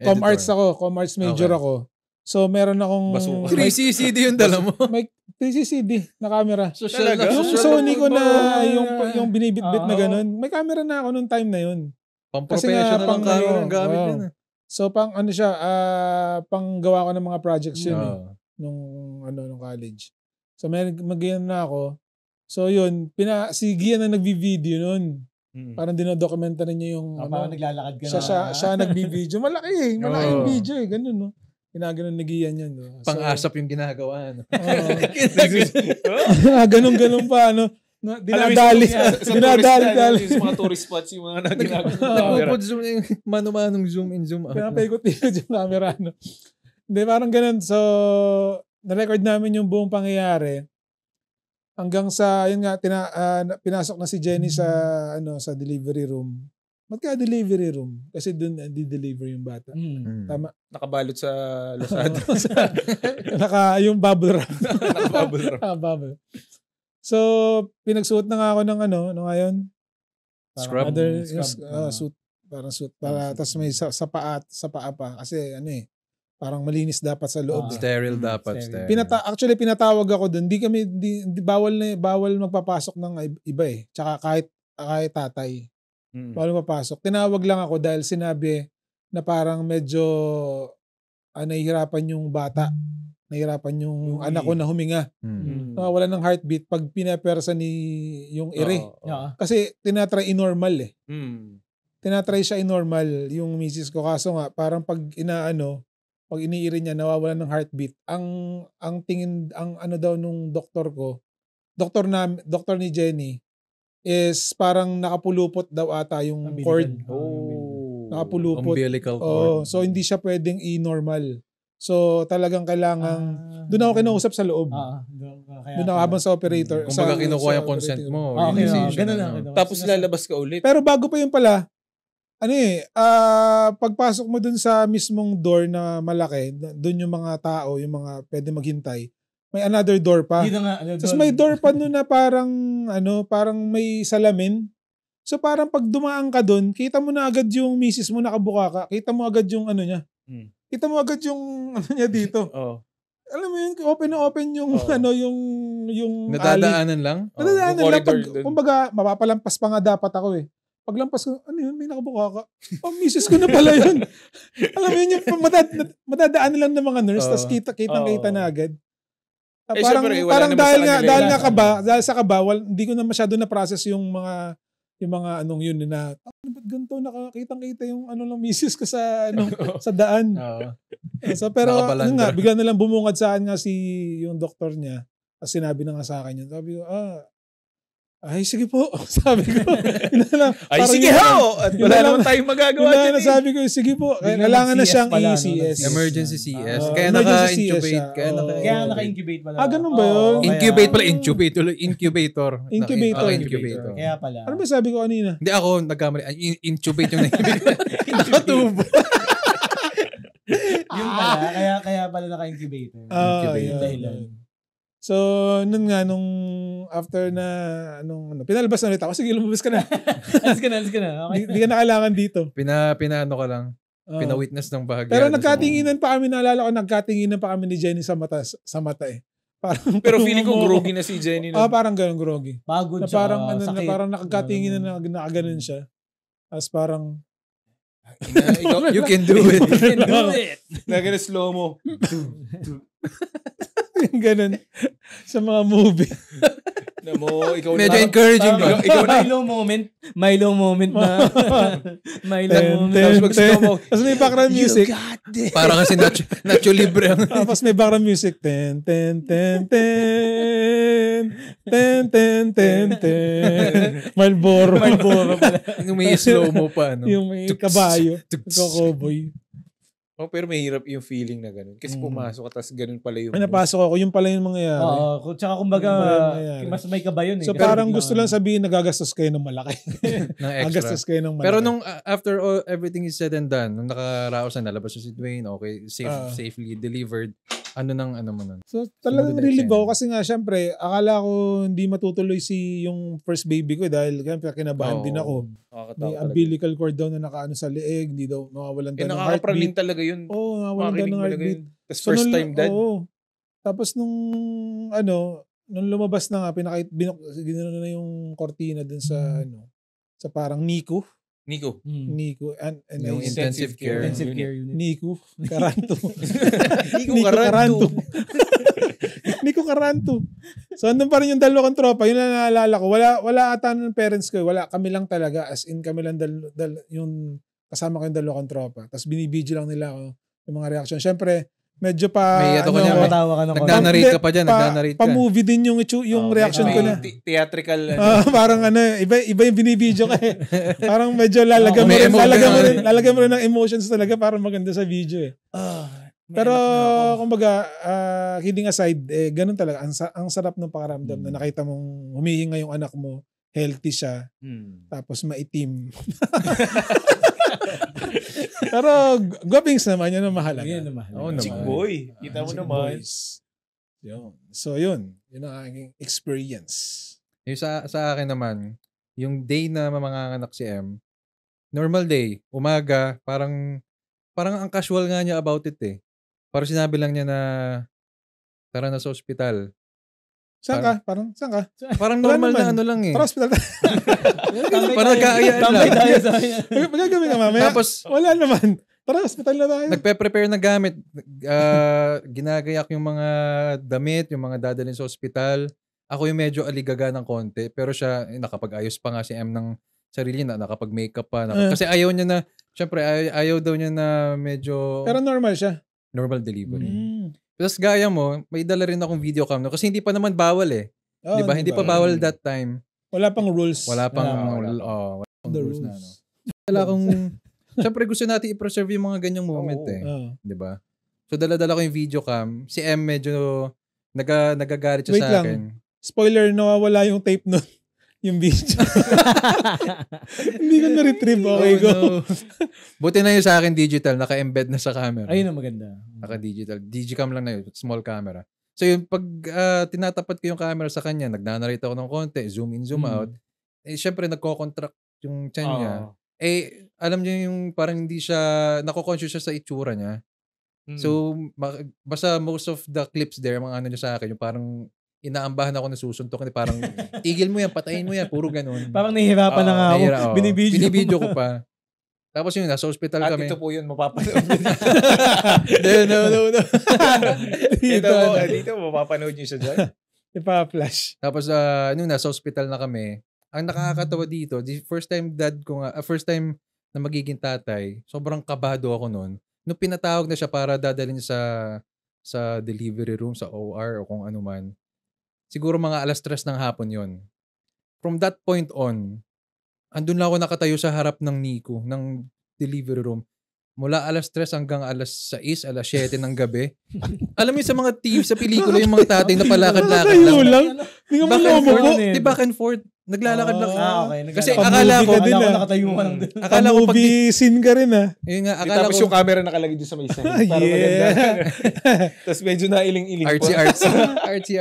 com-arts major ako. So, meron akong... 3CCD yung dala mo. May 3CCD na camera. Talaga? Yung Sony ko na, yung binibitbit na ganun. May camera na ako nung time na yun. Pang-professional ang camera ang gamit yun. So, pang pang gawa ko ng mga projects yun nung college. So, mag-iyan na ako. So, yun, si Gian na nagbi-video nun. Parang dinodokumenta niya yung parang naglalakad ka siya nagbi-video. Malaki yung video ganun, no? Ginaganon nagiyan yan. No? So, pang-asap yung ginagawa. No? Ganun pa, dinadali. Sa mga tourist spots yung mga ginagawa. Zoom na yung mano-manong zoom in, zoom out. Pinapaikot-ikot yung camera. No? Hindi, parang ganun. So, na-record namin yung buong pangyayari. Hanggang sa, yun nga, pinasok na si Jenny sa delivery room. Magka-delivery room. Kasi doon di-deliver yung bata. Tama. Nakabalot sa Losada. Yung bubble wrap. Naka-bubble wrap. Bubble. So, pinagsuot na nga ako ng ngayon. Scrub. Suit. Parang suit. Tapos may sa paa pa. Kasi parang malinis dapat sa loob. Sterile dapat. Actually, pinatawag ako doon. Bawal magpapasok ng iba eh. Tsaka kahit tatay. Bawal magpapasok. Tinawag lang ako dahil sinabi na parang medyo nahihirapan yung bata. Nahihirapan yung anak ko na huminga. Wala ng heartbeat pag pinapersa yung ire. Kasi tinatry i-normal eh. Tinatry siya i-normal yung misis ko. Kaso nga, parang pag iniiri niya, nawawalan ng heartbeat. Ang tingin, daw nung doktor ni Jenny, is parang nakapulupot daw ata yung cord. Nakapulupot. Umbilical cord. So, hindi siya pwedeng i-normal. So, talagang kailangan, doon ako kinausap sa loob. Doon ako habang sa operator. Kung baga kinukuha yung consent mo. Ganun lang. Tapos lalabas ka ulit. Pero bago pa yun pala, pagpasok mo dun sa mismong door na malaki, dun yung mga tao, yung mga pwede maghintay, may another door pa. Tapos may door pa nun na parang may salamin. So parang pag dumaan ka dun, kita mo na agad yung misis mo nakabuka ka. Kita mo agad yung niya. Kita mo agad yung niya dito. Alam mo yun, open yung yung nadadaanan lang? Nadadaanan lang. Kumbaga, mapapalampas pa nga dapat ako eh. Paglampas ko, may nakabuka ka. Misis ko na pala yun. Alam mo yun, yung madadaanan lang ng mga nurse, tapos kitang-kita na agad. Parang dahil sa kaba, hindi ko na masyado na process yung mga yun na ba't ganito nakakitang-kita yung lang misis ko sa sa daan. So pero bigla na lang bumungad sa akin nga yung doktor niya. Tapos sinabi na nga sa akin yun. Sabi ko, ay, sige po. Sabi ko. Ay, sige ho! At wala naman tayong magagawa dyan. Sabi ko, sige po. Kailangan na siyang ECS. Emergency CS. Kaya naka-incubate. Kaya naka-incubate pala. Ganun ba yun? Incubate pala. Incubator. Incubator. Kaya pala. Ano ba sabi ko kanina? Hindi ako nagkamali. Intubate yung nakatubo. Yung pala. Kaya pala naka-incubator. Yung dahilan. So, nung after na, pinalabas na ulit ako. Sige, lumabas ka na. alis ka na. Okay. Hindi ka na kailangan dito. Pinaano ka lang. Pina-witness ng bahagya. Pero nagkatinginan pa kami, naalala ko, nagkatinginan pa kami ni Jenny sa mata eh. Pero feeling ko groggy na si Jenny. Parang ganun, groggy. Pagod na siya. Parang nakakatinginan na nakaganon siya. As parang, you can do it. You can do it. Nagana slow mo. ganun. Sa mga movie. Medyo encouraging ba? May low moment na. May low moment. Tapos may background music. You got this. Para kasi Nacho Libre. Tapos may background music. Ten. Marlboro pala. Yung may slow mo pa. No? Yung may kabayo. Kokoboy. Oh, pero mahirap yung feeling na ganun. Kasi pumasok ka, tapos ganun pala yung... Ay, napasok ako. Yung pala yung mangyayari. Oo. Tsaka kumbaga, Yung pala yung mangyayari. mas may kaba yun eh. So Kasi parang biglang- gusto lang sabihin, nagagastos kayo ng malaki. ng extra. Nagagastos kayo ng malaki. Pero nung after all, everything is said and done, nung nakaraos na, nalabas na si Dwayne, okay, safely delivered, ano mo nun? So talagang Sumunod na relieve eksena. ako kasi nga syempre, akala ko hindi matutuloy yung first baby ko dahil syempre kinabahan din ako. May umbilical cord daw na nakaano sa leeg, hindi daw mawawalan daw ng nakakaprangin heartbeat. talaga yun. Oo, mawawalan daw ng heartbeat. Tapos first time dad. Oo. Tapos nung lumabas na nga, ginano na yung cortina dun sa sa parang NICU. Nico. NICU. And Yung intensive care. Intensive care unit. NICU. Karanto. Nico Karanto. Nico Karanto. So, andun pa rin yung dalawa kong tropa. Yun na naalala ko. Wala ata ng parents ko. Wala. Kami lang talaga. As in, kami lang yung kasama ko yung dalawa kong tropa. Tapos binibidyo lang nila ako yung mga reaction. Syempre, medyo pa... May ito ko niya, matawa ka ng nagna-narrate ka pa dyan. Nagna-narrate ka. Pa-movie din yung reaction ko na. Theatrical. Parang iba yung binibidyo ka eh. Parang medyo lalagyan mo rin ng emotions talaga para maganda sa video eh. Pero kumbaga, kidding aside, ganun talaga. Ang sarap ng pakaramdam na nakita mong humihinga yung anak mo, healthy siya, tapos maitim. Pero guwapings naman, yan ang mahalaga. Yan ang mahalaga. Oo naman. Chick boy. Kita mo Chick naman. boys. Yun. So yun ang aking experience. Yung sa akin naman, yung day na mamanganganak si M, normal day, umaga, parang ang casual nga niya about it eh. Parang sinabi lang niya na tara na sa ospital. Saan ka? Parang Wala normal naman. na ano lang eh. Tara hospital. Parang nagkaayaan lang. Magagawin ka mamaya. Tapos, wala naman. Tara hospital na tayo. nagpe-prepare ng gamit. Ginagayak yung mga damit, yung mga dadalhin sa ospital. Ako yung medyo aligaga ng konti. Pero siya, nakapag-ayos pa nga si M ng sarili na, nakapag-makeup pa. Kasi ayaw niya na, syempre, ayaw daw niya na medyo Pero normal siya. normal delivery. Tapos gaya mo, may dala rin akong video cam. No? Kasi hindi pa naman bawal eh. Oh, diba? Hindi pa bawal that time. Wala pang rules. Wala pang The rules rules. na ano. Wala akong syempre gusto natin i-preserve yung mga ganyang moment eh. 'Di ba? So dala-dala ko yung video cam. Si M medyo nagagalit siya Wait sa lang. akin. Spoiler, nawawala yung tape nun. Yung video. Hindi ko na-retrieve. Okay, go. No. Buti na yun sa akin digital. Naka-embed na sa camera. Ayun ang maganda. Naka-digital. Digicam lang na yun. Small camera. So yun, pag tinatapat ko yung camera sa kanya, nagnanarate ako ng konti, zoom in, zoom out, syempre nagko-contract yung chan niya. Alam niyo yung parang hindi siya, nako-conscious siya sa itsura niya. So, basta most of the clips there, mga ano niya sa akin, yung parang inaambahan ako na susuntok. Parang, tigil mo yan, patayin mo yan, puro ganun. Parang nahihirapan na nga ako. Binibidyo ko pa. Tapos yun, nasa hospital kami. Ito po yun, mapapanood. No. Dito, mapapanood niyo siya dyan. Ipa-flash. Tapos, nung nasa hospital na kami, ang nakakatawa dito, first time na magiging tatay, sobrang kabado ako noon. Nung pinatawag na siya para dadalhin sa delivery room, sa OR o kung ano man, siguro mga 3:00 ng hapon yon. From that point on, andun lang ako nakatayo sa harap ng NICU, ng delivery room. Mula 3:00 hanggang 6:00, 7:00 ng gabi. Alam mo sa mga team, sa pelikula, yung mga tatay na palakad-lakad Nakatayo lang. Hindi ka Back and mo forth. Di back and forth. Naglalakad lang. Okay. Kasi akala ko nakatayo ka lang. Akala ko pag... movie scene ka rin ah. Yun nga, akala Tapos ko... yung camera nakalagay doon sa may side. Para maganda. Tapos medyo nailing-iling pa.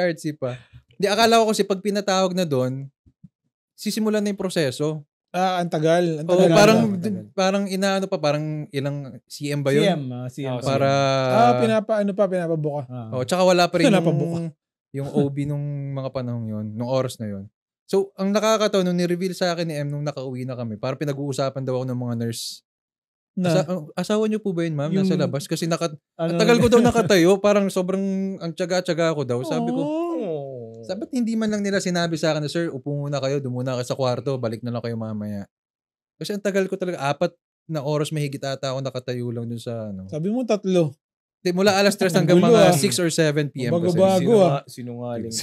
Artsy pa. Di, akala ko kasi pag pinatawag na doon, sisimulan na yung proseso. Ang tagal. Oo, parang inaano pa, parang ilang CM ba yun? CM. Para... pinapabuka. Tsaka wala pa rin yung OB nung mga panahon yun, nung oras na yun. So, ang nakakatawa, nung ni-reveal sa akin ni M nung nakauwi na kami, parang pinag-uusapan daw ako ng mga nurse. Asawa niyo po ba yun, ma'am? Nasa labas? Kasi tagal ko daw nakatayo, parang sobrang ang tiyaga-tiyaga ko daw. Sabi ko, sabat hindi man lang nila sinabi sa akin na, sir, upo muna kayo, doon muna kayo sa kwarto, balik na lang kayo mamaya. Kasi ang tagal ko talaga, 4 na oras mahigit ata ako nakatayo lang dun sa ano. Sabi mo 3. Mula 3:00 hanggang mga 6 or 7 p.m. Bago-bago Sinungaling.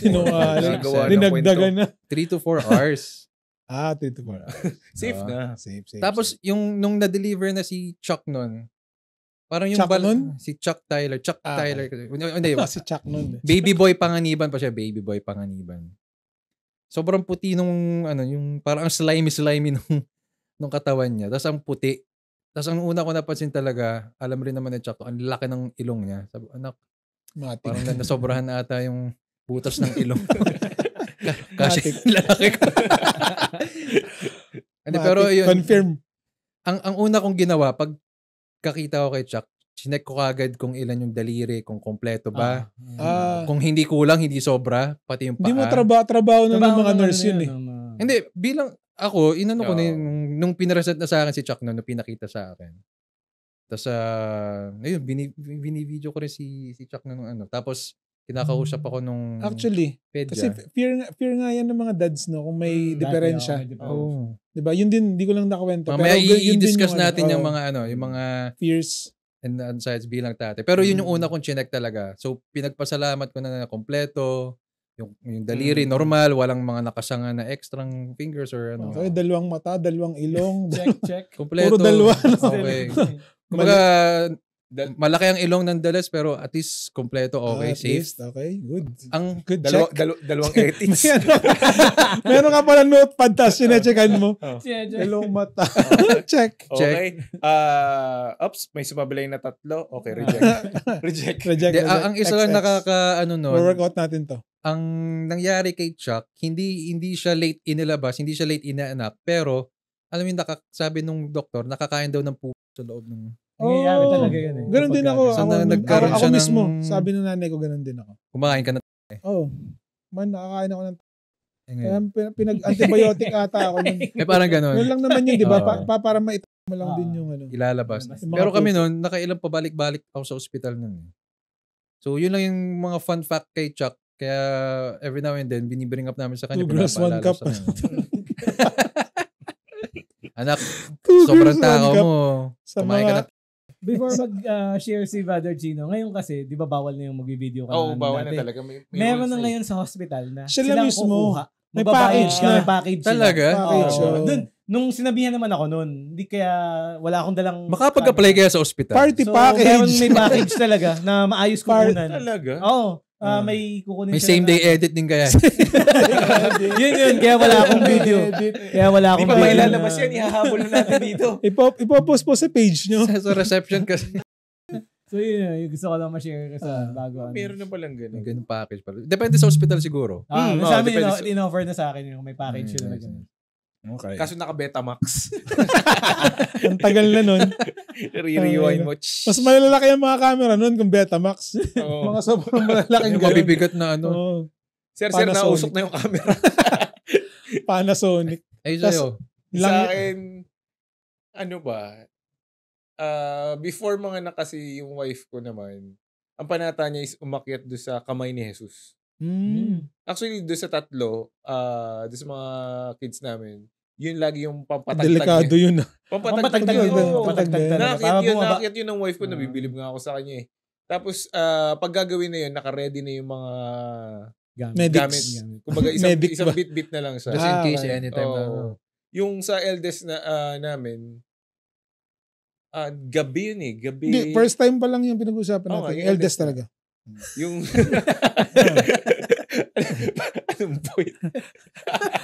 Dinagdagan na. 3 to 4 hours. 3 to 4 hours. Safe na. Safe. Tapos, nung na-deliver na si Chuck nun, Parang yung Chuck nun? si Chuck Tyler. Chuck Tyler. Hindi, Si Chuck nun. Baby Boy Panganiban pa siya. Baby Boy Panganiban. Sobrang puti nung, yung parang ang slimy nung katawan niya. Tapos ang puti. Tapos ang una ko napansin talaga, alam rin naman ni Chuck, ang laki ng ilong niya. Sabi, anak, parang nasobrahan na ata yung butas ng ilong. Kasi lalaki ko. Pero yun. Confirm. Ang una kong ginawa, pag kakita ko kay Chuck, sinek ko kagad kung ilan yung daliri, kung kompleto ba. Kung hindi kulang, hindi sobra, pati yung paa. Hindi mo trabaho ng mga nurse yun eh. Hindi, bilang ako, inano ko na nung pinareset na sa akin si Chuck nung pinakita sa akin. Tapos, ayun, binivideo ko rin si Chuck nung Tapos, kinakausap ako nung Actually, pedya. kasi fear nga yan ng mga dads, no? Kung may diferensya. Oh. Diba? Yun din, hindi ko lang nakwento. Mamaya i-discuss natin yung mga yung mga fears and anxieties bilang tate. Pero yun yung una kong chinek talaga. So, pinagpasalamat ko na kompleto. Yung daliri, normal. Walang mga nakasanga na extrang fingers or Okay, dalawang mata, dalawang ilong. check. Kompleto. Puro dalawa. Okay. Kumbaga, malaki ang ilong ng dalas pero at least kompleto, okay, safe. Least, okay, good. Ang good check. Dalawang ethics. Meron ka pala notepad, tapos sinacheckan mo. Dalawang mata. Check. Okay. Oops, may sumabalay na 3. Okay, reject. Reject. Ang isa lang workout natin to. Ang nangyari kay Chuck, hindi siya late inilabas, hindi siya late inaanak, pero alam mo sabi nung doktor, nakakain daw ng puso sa loob ng Nangyayari talaga yun eh. Ganun din ako. So, ako mismo. Sabi ng nanay ko, ganun din ako. Kumain ka na nakakain ako ng kaya pinag-antibiotic ata ako. Parang ganun. Yun lang naman yun, di ba? Para maitama mo lang din yung ilalabas. Pero kami nun, nakailang pabalik-balik ako sa ospital nun. So, yun lang yung mga fun fact kay Chuck. Kaya every now and then, binibring up namin sa kanya. 2 girls, 1 cup. Anak, sobrang takaw mo. Kumain ka na. Before mag-share si Brother Gino, ngayon kasi, di ba bawal na yung mag-video ka? Oo, bawal na talaga. Meron na ngayon sa hospital na sila mismo. kukuha. May package na. May package talaga? Dun, nung sinabihan naman ako nun, hindi kaya wala akong dalang... Makapag-apply kaya sa ospital. Party package. May package talaga na maayos kukunan. Talaga? Oo. May kukunin may same day edit din kaya. yun. Kaya wala akong video. Kaya wala akong video. Di video. ba mailalabas yan? Ihahabol na natin dito. Ipopost po sa page nyo. Sa reception kasi. So yun, yung gusto ko lang ma-share sa bago. Meron na palang ganun. Ganun package pala. Depende sa hospital siguro. Sa amin, in-offer na sa akin yung may package yun. Okay. Kaso naka-Betamax. Ang tagal na nun. Re-rewind mo. Mas malalaki yung mga camera nun kung Betamax. Mga sobrang malalaking yung mabibigat na Sir, nausok na yung camera. Panasonic. Ay, sa'yo. Sa akin, before mga kasi yung wife ko naman, ang panata niya is umakyat doon sa kamay ni Jesus. Actually, doon sa 3, doon sa mga kids namin, yun lagi yung pampatagtag delikado niya. Yun. Pampatagtag talaga. Nakakit yun ng wife ko, nabibilib nga ako sa kanya eh. Tapos, pag gagawin na yun, naka-ready na yung mga gamit. Kumbaga, isang bit-bit na lang siya. Just in case, anytime na. Yung sa eldest na namin, gabi yun eh. Hindi, first time pa lang yung pinag-usapan natin. Eldest talaga. Yung anong point?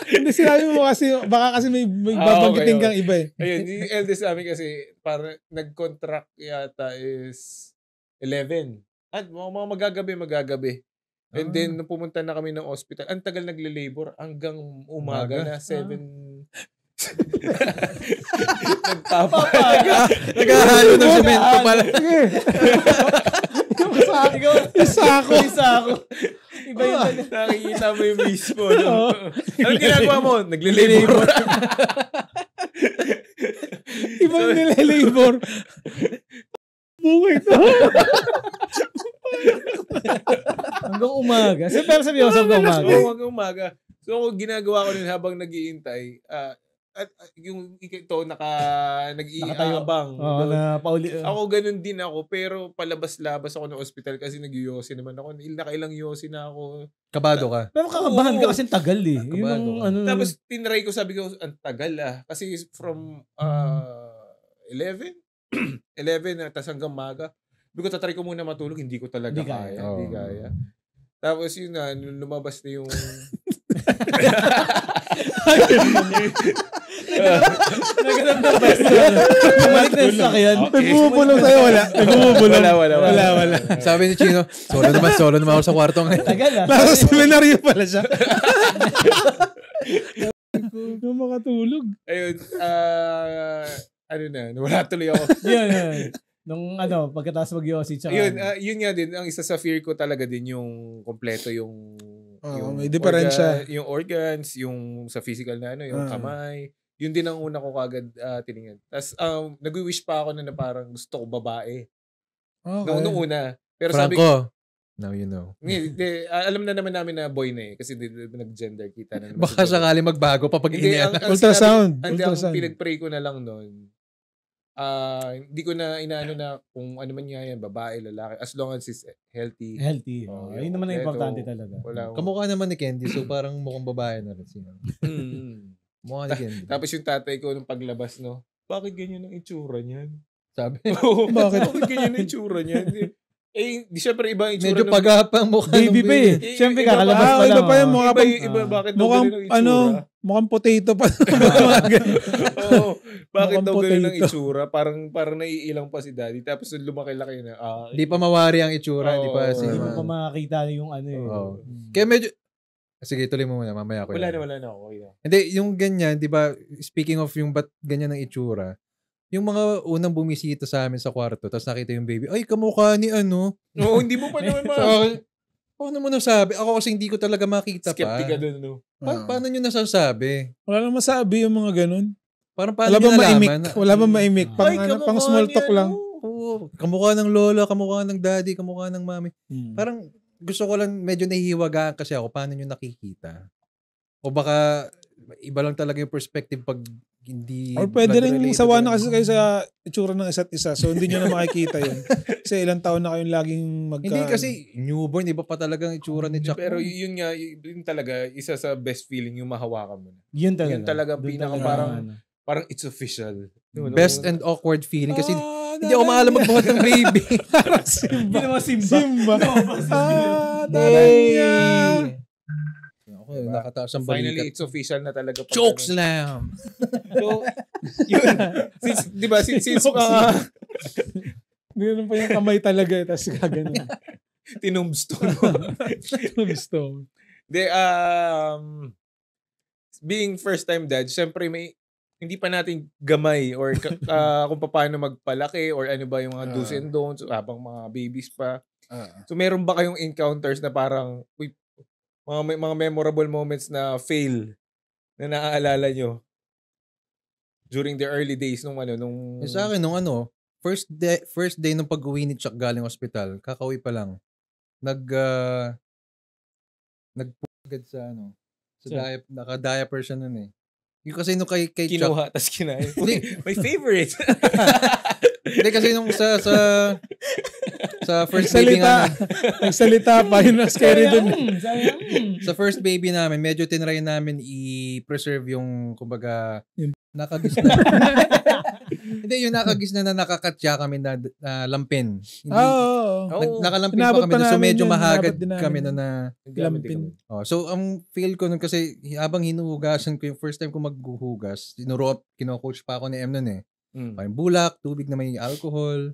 Hindi, sinabi mo kasi baka kasi may babanggitin kang iba eh. Ayun, yung eldest namin kasi para nag-contract yata is 11. At mga magagabi. And then nung pumunta na kami ng hospital, ang tagal nagle-labor hanggang umaga na 7. Nagpapaga. Naghahalo ng semento pala. Isa ako. Iba yun. Nakikita mo yung mismo. No? Anong ginagawa mo? Nagle-labor. Ibang nile-labor. Buhay to. Hanggang umaga. Pero sabi ko, hanggang umaga. So, ako ginagawa ko nun habang nag-iintay, at yung ito nag-iabang. Ako ganun din ako, pero palabas-labas ako ng ospital kasi nag-yosi naman ako. Nakailang yosi na ako. Kabado ka. Pero kakabahan ka kasi tagal eh. Tapos tinry ko, sabi ko, ang tagal Kasi from 11 11 tas hanggang maga. Sabi ko, tatry ko muna matulog. Hindi ko talaga kaya. Hindi kaya. Tapos yun na, nung lumabas na yung... Naganap na best na. Bumalik na yung sakyan. Nagmumulong sa'yo, wala. Nagmumulong. Wala. Sabi ni Chino, solo naman ako sa kwarto ngayon. Tagal ah. Nasa seminaryo pala siya. Nung makatulog. Ayun, nawala tuloy ako. Yun. Nung pagkatapos mag-Yossi. Yun nga din, ang isa sa fear ko talaga din yung kompleto yung may diferensya. Yung organs, yung sa physical na yung kamay. Yun din ang una ko kagad tiningnan. Tapos nag-wish pa ako na parang gusto ko babae. Okay. Noong una. Pero Franco, now you know. Alam na naman namin na boy na kasi nag-gender kita na naman. Baka sakali magbago pa pag ultrasound. Ang pinag-pray ko na lang noon. Hindi ko na inaano na kung ano man nga yan, babae, lalaki, as long as it's healthy. Healthy. Yun naman ang importante talaga. Kamukha naman ni Candy, so parang mukhang babae na rin siya. Mukha ni Candy. Tapos yung tatay ko nung paglabas, bakit ganyan ang itsura niyan? Sabi? Bakit ganyan ang itsura niyan? Di syempre iba ang itsura. Medyo pagapang mukha. Baby pa eh. Syempre kakalabas pa lang. Iba pa yung mukha. Iba, bakit daw ganyan ang itsura? Mukhang potato pa. Bakit daw ganyan ang itsura? Parang naiilang pa si daddy. Tapos lumaki-laki na. Di pa mawari ang itsura. Di pa pa makakita yung Kaya medyo... Sige, tuloy mo muna. Mamaya ko. Wala na ako. Hindi, yung ganyan, di ba, speaking of yung ba't ganyan ang itsura, yung mga unang bumisita sa amin sa kwarto, tapos nakita yung baby, ay, kamukha ni ano. Oo, hindi mo pa naman Paano mo nasabi? Ako kasi hindi ko talaga makita Skeptic pa. ka dun, no? Paano nyo nasasabi? Wala nang masabi yung mga ganun. Parang paano nyo nalaman? Wala bang maimik? Pang small talk lang. Oo. Kamukha ng lola, kamukha ng daddy, kamukha ng mami. Parang gusto ko lang medyo nahihiwagaan kasi ako paano nyo nakikita. O baka iba lang talaga yung perspective pag hindi... Or pwede rin sawa na kasi kayo sa itsura ng isa't isa. So, hindi nyo na makikita yun. Kasi ilang taon na kayong laging Hindi kasi newborn, iba pa talagang itsura ni Chuck. Pero yun nga, yun talaga, isa sa best feeling yung mahawakan mo na. Yun talaga. Yun talaga pinaka parang it's official. Best and awkward feeling kasi hindi ako maalam magbuhat ng baby. Hindi naman Simba. Ako, nakataas ang balikat. Finally, it's official na talaga. Choke slam! So, yun. Di ba, since Ganun pa yung kamay talaga, tapos kaganon. Tinumbstone. Being first time dad, syempre hindi pa natin gamay or kung paano magpalaki or ano ba yung mga do's and don'ts habang mga babies pa. So meron ba kayong encounters na parang mga memorable moments na fail na naaalala nyo during the early days nung sa akin nung first day nung pag-uwi ni Chuck galing hospital, kakauwi pa lang. Nagpugad sa naka-diaper siya nun eh. Yung kasi nung kay kinuha tas kinain. My favorite. Hindi kasi nung sa first baby nga nagsalita pa yun na scary dun. Sa first baby namin, medyo tinry namin i-preserve yung kumbaga nakagis na. Hindi, yung nakagis na nakakatya kami na lampin. Nakalampin pa kami so medyo mahagad kami na lampin. So ang feel ko nun kasi habang hinuhugasan ko yung first time ko maghuhugas, kino-coach pa ako ni M nun eh. May bulak, tubig na may alcohol.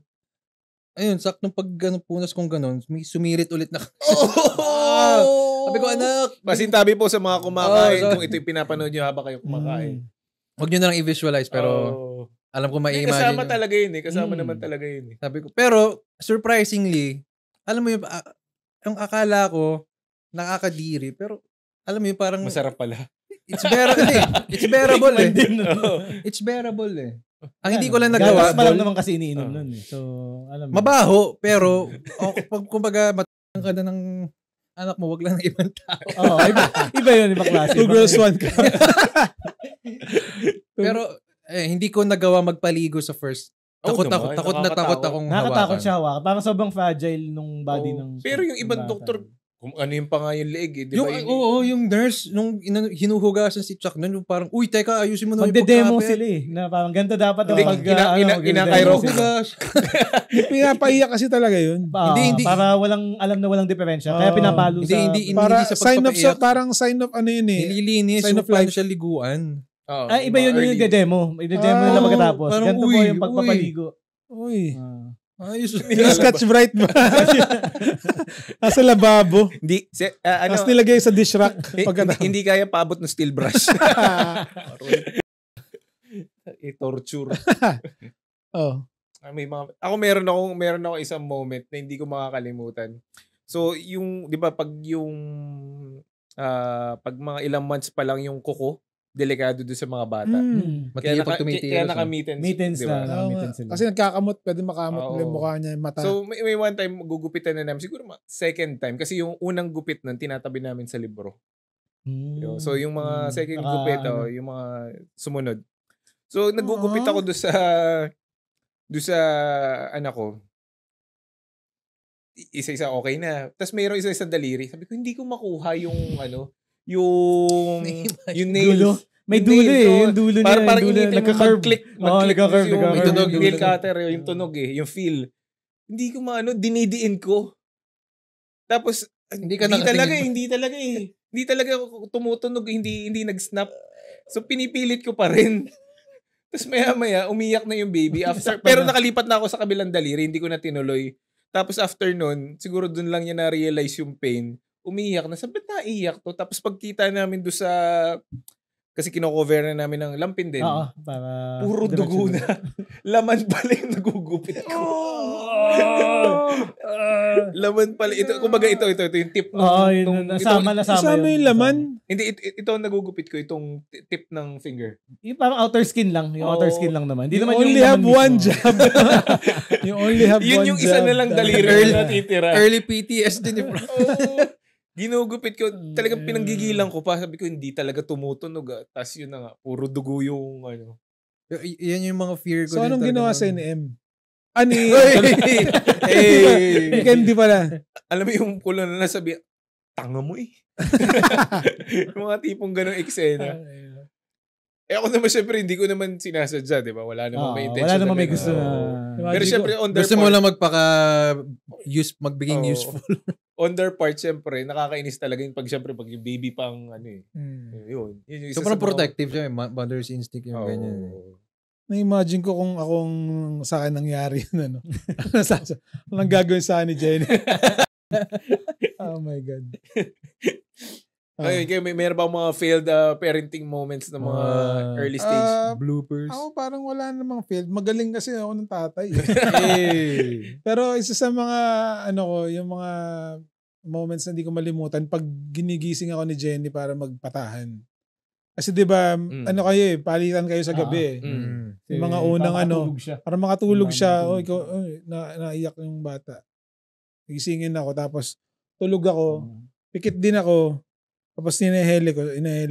Ayun, saktong pag punas kong ganun, may sumirit ulit na. Sabi ko, anak. Masintabi po sa mga kumakain kung ito yung pinapanood nyo habang kayo kumakain. Huwag nyo na lang i-visualize, pero alam ko ma-imagine. Kasama talaga yun eh. Kasama naman talaga yun eh. Sabi ko, pero surprisingly, alam mo yung akala ko, nakakadiri, pero alam mo yung parang... Masarap pala. It's bearable eh. It's bearable eh. Ang hindi ko lang nagawa. Gatas pa lang naman kasi iniinom nun eh. So, alam mo. Mabaho, pero pag kumbaga matang ka na ng anak mo, wag lang ng ibang tao. Iba yun, ibang klase. 2 girls, 1 cup. Pero hindi ko nagawa magpaligo sa first. Takot akong hawakan. Nakatakot siya hawakan. Parang sobrang fragile nung body ng... Pero yung ibang doktor, kung ano yung pa nga yung leeg eh. Di Yung, ba? yung nurse, nung hinuhugasan si Chuck nun, yung parang, uy, teka, ayusin mo na yung Magde-demo pagkapit. sila eh. Na parang ganito dapat. Hindi, kinakairo ko. Pinapaiyak kasi talaga yun. Hindi. Para walang walang diferensya. Kaya pinapalo sa... Hindi Para sa sign of, pagpapaiyak. parang sign of ano yun eh. Nililinis, Sign so of paano life. siya liguan. Ay, iba yun yung demo. I-demo nila pagkatapos. parang, Ganito po uy, yung pagpapaligo. Uy. Ayos. Scotch Brite ba? Nasa lababo. Hindi, Tapos nilagay sa dish rack. Hindi kaya paabot ng steel brush. Torture. Oh. Ako meron ako isang moment na hindi ko makakalimutan. So, yung 'di ba pag mga ilang months pa lang yung kuko, delikado doon sa mga bata. Matindi pag tumitigas. Kaya naka-mittens. Mittens diba? na. Mittens sila. Kasi nagkakamot, pwede makamot Oo. yung mukha niya, yung mata. So, may one time, gugupitan na namin. Siguro second time. Kasi yung unang gupit nun, tinatabi namin sa libro. So, yung mga second gupit, yung mga sumunod. So, nagugupit ako doon sa anak ko. Isa-isa okay na. Tapos mayroong isa-isa daliri. Sabi ko, hindi ko makuha yung yung nails. Dulo? May dulo eh. Yung dulo niya. Parang initin mo mag-click. Mag-click. Yung tunog, yung nail cutter, yung tunog yung feel. Hindi ko dinidiin ko. Tapos, hindi talaga tumutunog, hindi nag-snap. So, pinipilit ko pa rin. Tapos maya-maya, umiyak na yung baby. Pero nakalipat na ako sa kabilang daliri, hindi ko na tinuloy. Tapos after nun, siguro dun lang niya na-realize yung pain. Umiyak na, sabi na iyak to. Tapos pagkita namin doon sa, kasi kino-cover na namin ng lampin din. Oo, para... Puro dugo na. Laman pala yung nagugupit ko. Laman pala. Kumbaga ito yung tip. Nasama yung laman. Hindi, ito ang nagugupit ko, itong tip ng finger. Yung parang outer skin lang. Yung outer skin lang naman. Hindi naman only have one job. You only have one job. Yun yung isa na lang daliri na natitira. Early PTS din yung ginugupit ko, talagang pinanggigilan ko pa. Sabi ko, hindi talaga tumutunog. Tapos yun na nga, puro dugo yung ano. Yan yung mga fear ko. So, anong ginawa sa NM? Hindi pala. Alam mo yung kulo na nasabi, tanga mo eh. Yung mga tipong ganong eksena. Ako naman syempre, hindi ko naman sinasadya, di ba? Wala namang may intention. Wala namang may gusto na... Pero syempre, on their gusto mo part, lang magbiging useful. On their part, syempre, nakakainis talaga yung pag yung baby pang ano eh. Yun. So, parang protective siya. Mother's instinct yung ganyan. Na-imagine ko kung akong sa akin nangyari yun. Anong gagawin sa akin ni Jenny? Oh my God. Ayun, meron ba mga failed parenting moments na mga early stage bloopers? Ako parang wala namang failed. Magaling kasi ako ng tatay. Pero isa sa mga yung mga moments na hindi ko malimutan pag ginigising ako ni Jenny para magpatahan. Kasi 'di ba, palitan kayo sa gabi. Yung mga unang para makatulog siya. Naiyak yung bata. Gisingin ako tapos tulog ako. Pikit din ako. Tapos inahele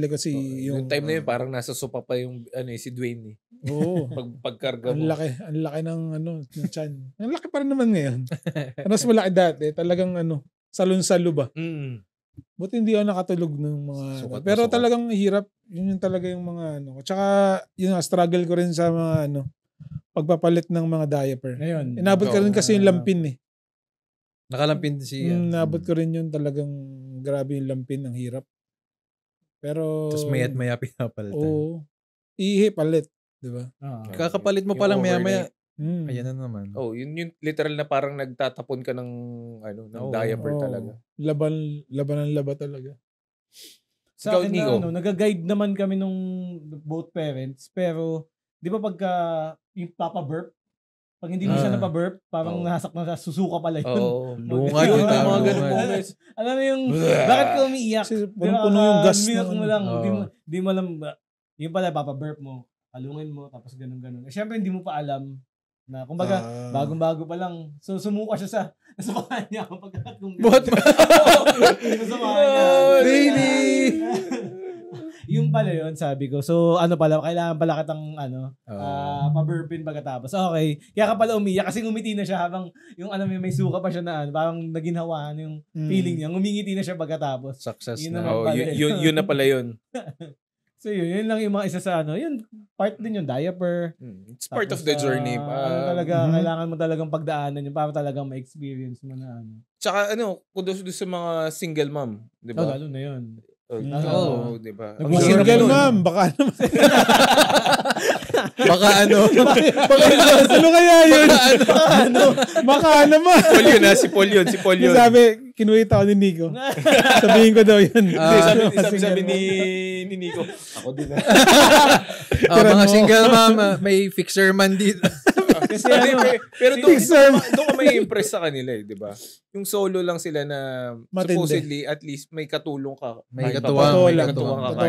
ko si yung time na yun parang nasa sopa pa yung si Dwayne eh. Oo. Pagkarga mo. Ang laki ng ng tiyan. Ang laki pa rin naman ngayon. Mas malaki dati, talagang salon-salo ba. Buti hindi ako nakatulog ng mga pero talagang hirap. Yun yung talaga yung mga Tsaka yun struggle ko rin sa mga pagpapalit ng mga diaper. Ngayon. Inabot ko rin kasi yung lampin eh. Nakalampin siya. Inabot ko rin yun talagang grabe yung lampin, ang hirap. Pero... Tapos maya't maya pinapalitan. Oo. Ihi palit. Diba? Kakapalit mo palang maya-maya. Ayan na naman. Yun yung literal na parang nagtatapon ka ng diaper talaga. Laban ng laba talaga. Sa akin nag-guide naman kami nung both parents, pero di ba pagka yung papa-burp, pag hindi mo siya napaburp, parang susuka pala yun. Bungad yung mga ganun moments. Alam mo yung, bakit ka umiiyak? Punong-puno yung gas. Mo lang, di mo alam, yung pala, papaburp mo, halungin mo, tapos ganun-ganun. Siyempre, hindi mo pa alam na, kumbaga, bagong-bago pa lang, so sumuka siya sa bahay niya. Buhat mo? Sa bahay niya. Baby! Yung pala yun, sabi ko. So, ano pala, kailangan pala kitang, pa-burpin pagkatapos. Okay. Kaya ka pala umiyak kasi ngumiti na siya habang yung, may suka pa siya na, parang naginhawaan yung feeling niya. Ngumingiti na siya pagkatapos. Success yun na. Yun na pala yun. So, yun lang yung mga isa sa yun, part din yung diaper. It's part of the journey. Kailangan mo talagang pagdaanan yun para talagang ma-experience mo na Tsaka kudos doon sa mga single mom. Diba? Lalo na yun. Diba? Single mom, baka naman. Baka ano kaya yun? Baka naman. Si Paul yun. Sabi, kinuwit ako ni Nico. Sabihin ko daw yun. Sabi ni Nico, ako din mga single mom, may fixer man dito. Kasi pero doon ka may impress sa kanila di ba? Yung solo lang sila na supposedly at least may katulong ka. May katuwang ka.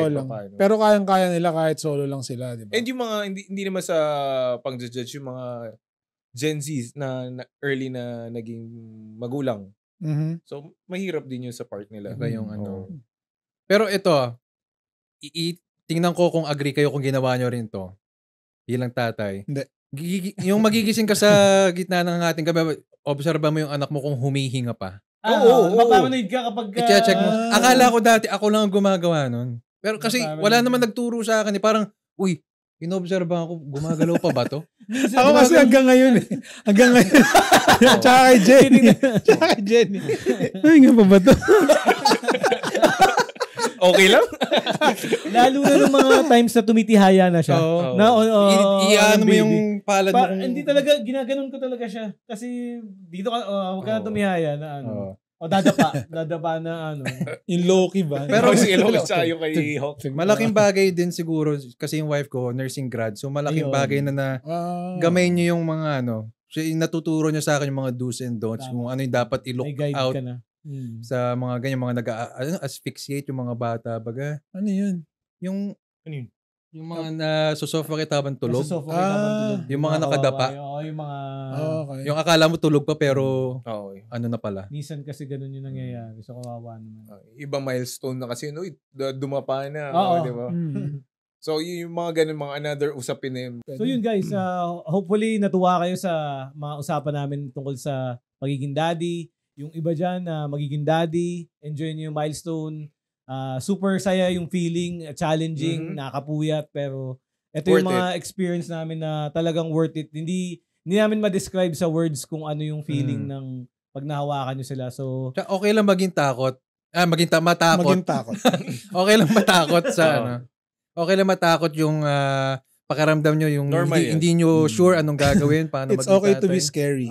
Pero kayang-kaya nila kahit solo lang sila, di ba? And yung mga, hindi naman sa pang-judge yung mga Gen Z na early na naging magulang. Mm-hmm. So, mahirap din yun sa part nila. Pero ito, tingnan ko kung agree kayo kung ginawa nyo rin to. Bilang tatay. Hindi. Yung magigising ka sa gitna ng ating gabi, obserba mo yung anak mo kung humihinga pa. Mapapanood ka kapag... I-check mo. Akala ko dati ako lang ang gumagawa nun. Pero kasi wala naman nagturo sa akin. Parang, inobserba ako, gumagalaw pa ba to? Ako kasi hanggang ngayon Hanggang ngayon. Tsaka kay Jenny. Ay, nga pa ba to? Okay lang? Lalo na ng mga times na tumitihaya na siya. Iyan mo yung palad mo. Hindi talaga, ginaganon ko talaga siya. Kasi dito ka, huwag ka na tumihaya na dadapa na Yung low-key ba? Pero si Eloy sa yung kay Hawk. Malaking bagay din siguro, kasi yung wife ko, nursing grad. So malaking bagay na gamay niyo yung mga so, natuturo niya sa akin yung mga do's and don'ts. Kung ano yung dapat i-look out sa mga ganyan, mga asphyxiate yung mga bata. Baga. Ano yun? Yung mga nasusuffocate habang tulog. Yung mga nakadapa. Yung mga... Yung akala mo tulog pa pero ano na pala. Minsan kasi ganun yung nangyayari. So kawawa naman. Ibang milestone na kasi dumapa na. Di ba? So yung mga ganun, mga another usapin na yun. So yun guys, hopefully natuwa kayo sa mga usapan namin tungkol sa pagiging daddy. Yung iba dyan na magiging daddy, enjoy nyo yung milestone. Super saya yung feeling, challenging, nakakapuyat, pero ito yung mga experience namin na talagang worth it. Hindi namin ma-describe sa words kung ano yung feeling ng pag nahawakan nyo sila. So okay lang maging takot. Matakot. Okay lang matakot sa Okay lang matakot yung pakaramdam nyo yung hindi nyo sure anong gagawin, paano It's okay to be scary.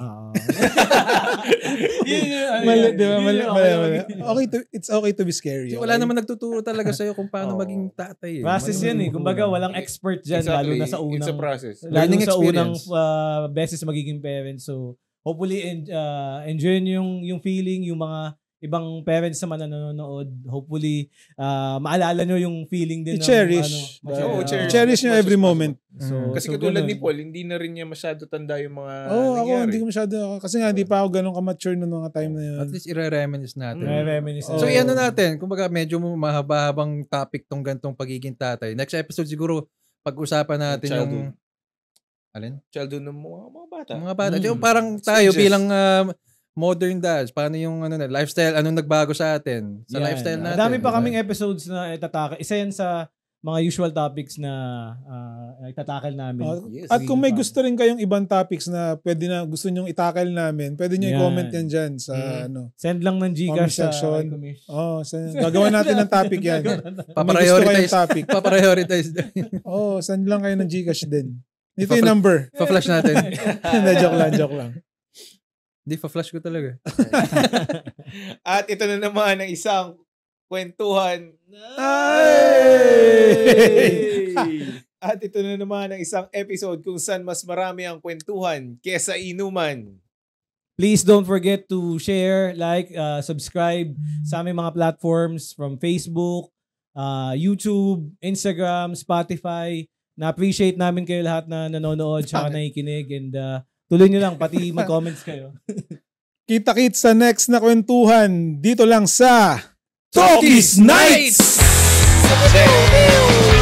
It's okay to be scary. Wala naman nagtuturo talaga sa'yo kung paano maging tatay. Process yan Kumbaga walang expert dyan, lalo na sa unang... It's a process. Lalo sa unang beses magiging parents. So hopefully enjoy nyo yung feeling, yung mga ibang parents naman na nanonood. Hopefully, maalala nyo yung feeling din. Cherish. Cherish nyo every moment. Kasi katulad ni Paul, hindi na rin niya masyado tanda yung mga nangyari. Ako hindi ko masyado. Kasi nga, hindi pa ako ganun ka-mature noong mga time na yun. At least i-reminisce natin. So, iyan natin. Kumbaga, medyo mahaba-habang topic tong gantong pagiging tatay. Next episode siguro, pag-usapan natin yung... Alin? Childhood ng mga bata. Mga bata. Yung parang tayo bilang... modern dads, paano yung lifestyle, anong nagbago sa atin? Sa lifestyle natin. Dami pa kaming episodes na itatakal. Isa yan sa mga usual topics na itatakal namin. At kung may gusto rin kayong ibang topics na pwede na gusto nyong itakal namin, pwede nyo i-comment yan dyan sa Send lang ng Gcash section. Gagawa natin ng topic yan. Paprioritize. Send lang kayo ng Gcash din. Ito yung number. Pa-flash natin. Joke lang. Hindi, pa-flash ko talaga. At ito na naman ang isang kwentuhan. At ito na naman ang isang episode kung saan mas marami ang kwentuhan kesa inuman. Please don't forget to share, like, subscribe sa aming mga platforms from Facebook, YouTube, Instagram, Spotify. Na-appreciate namin kayo lahat na nanonood tsaka nakikinig and tuloy nyo lang, pati mag-comments kayo. Kita-kits sa next na kwentuhan dito lang sa Talkies Nights! There.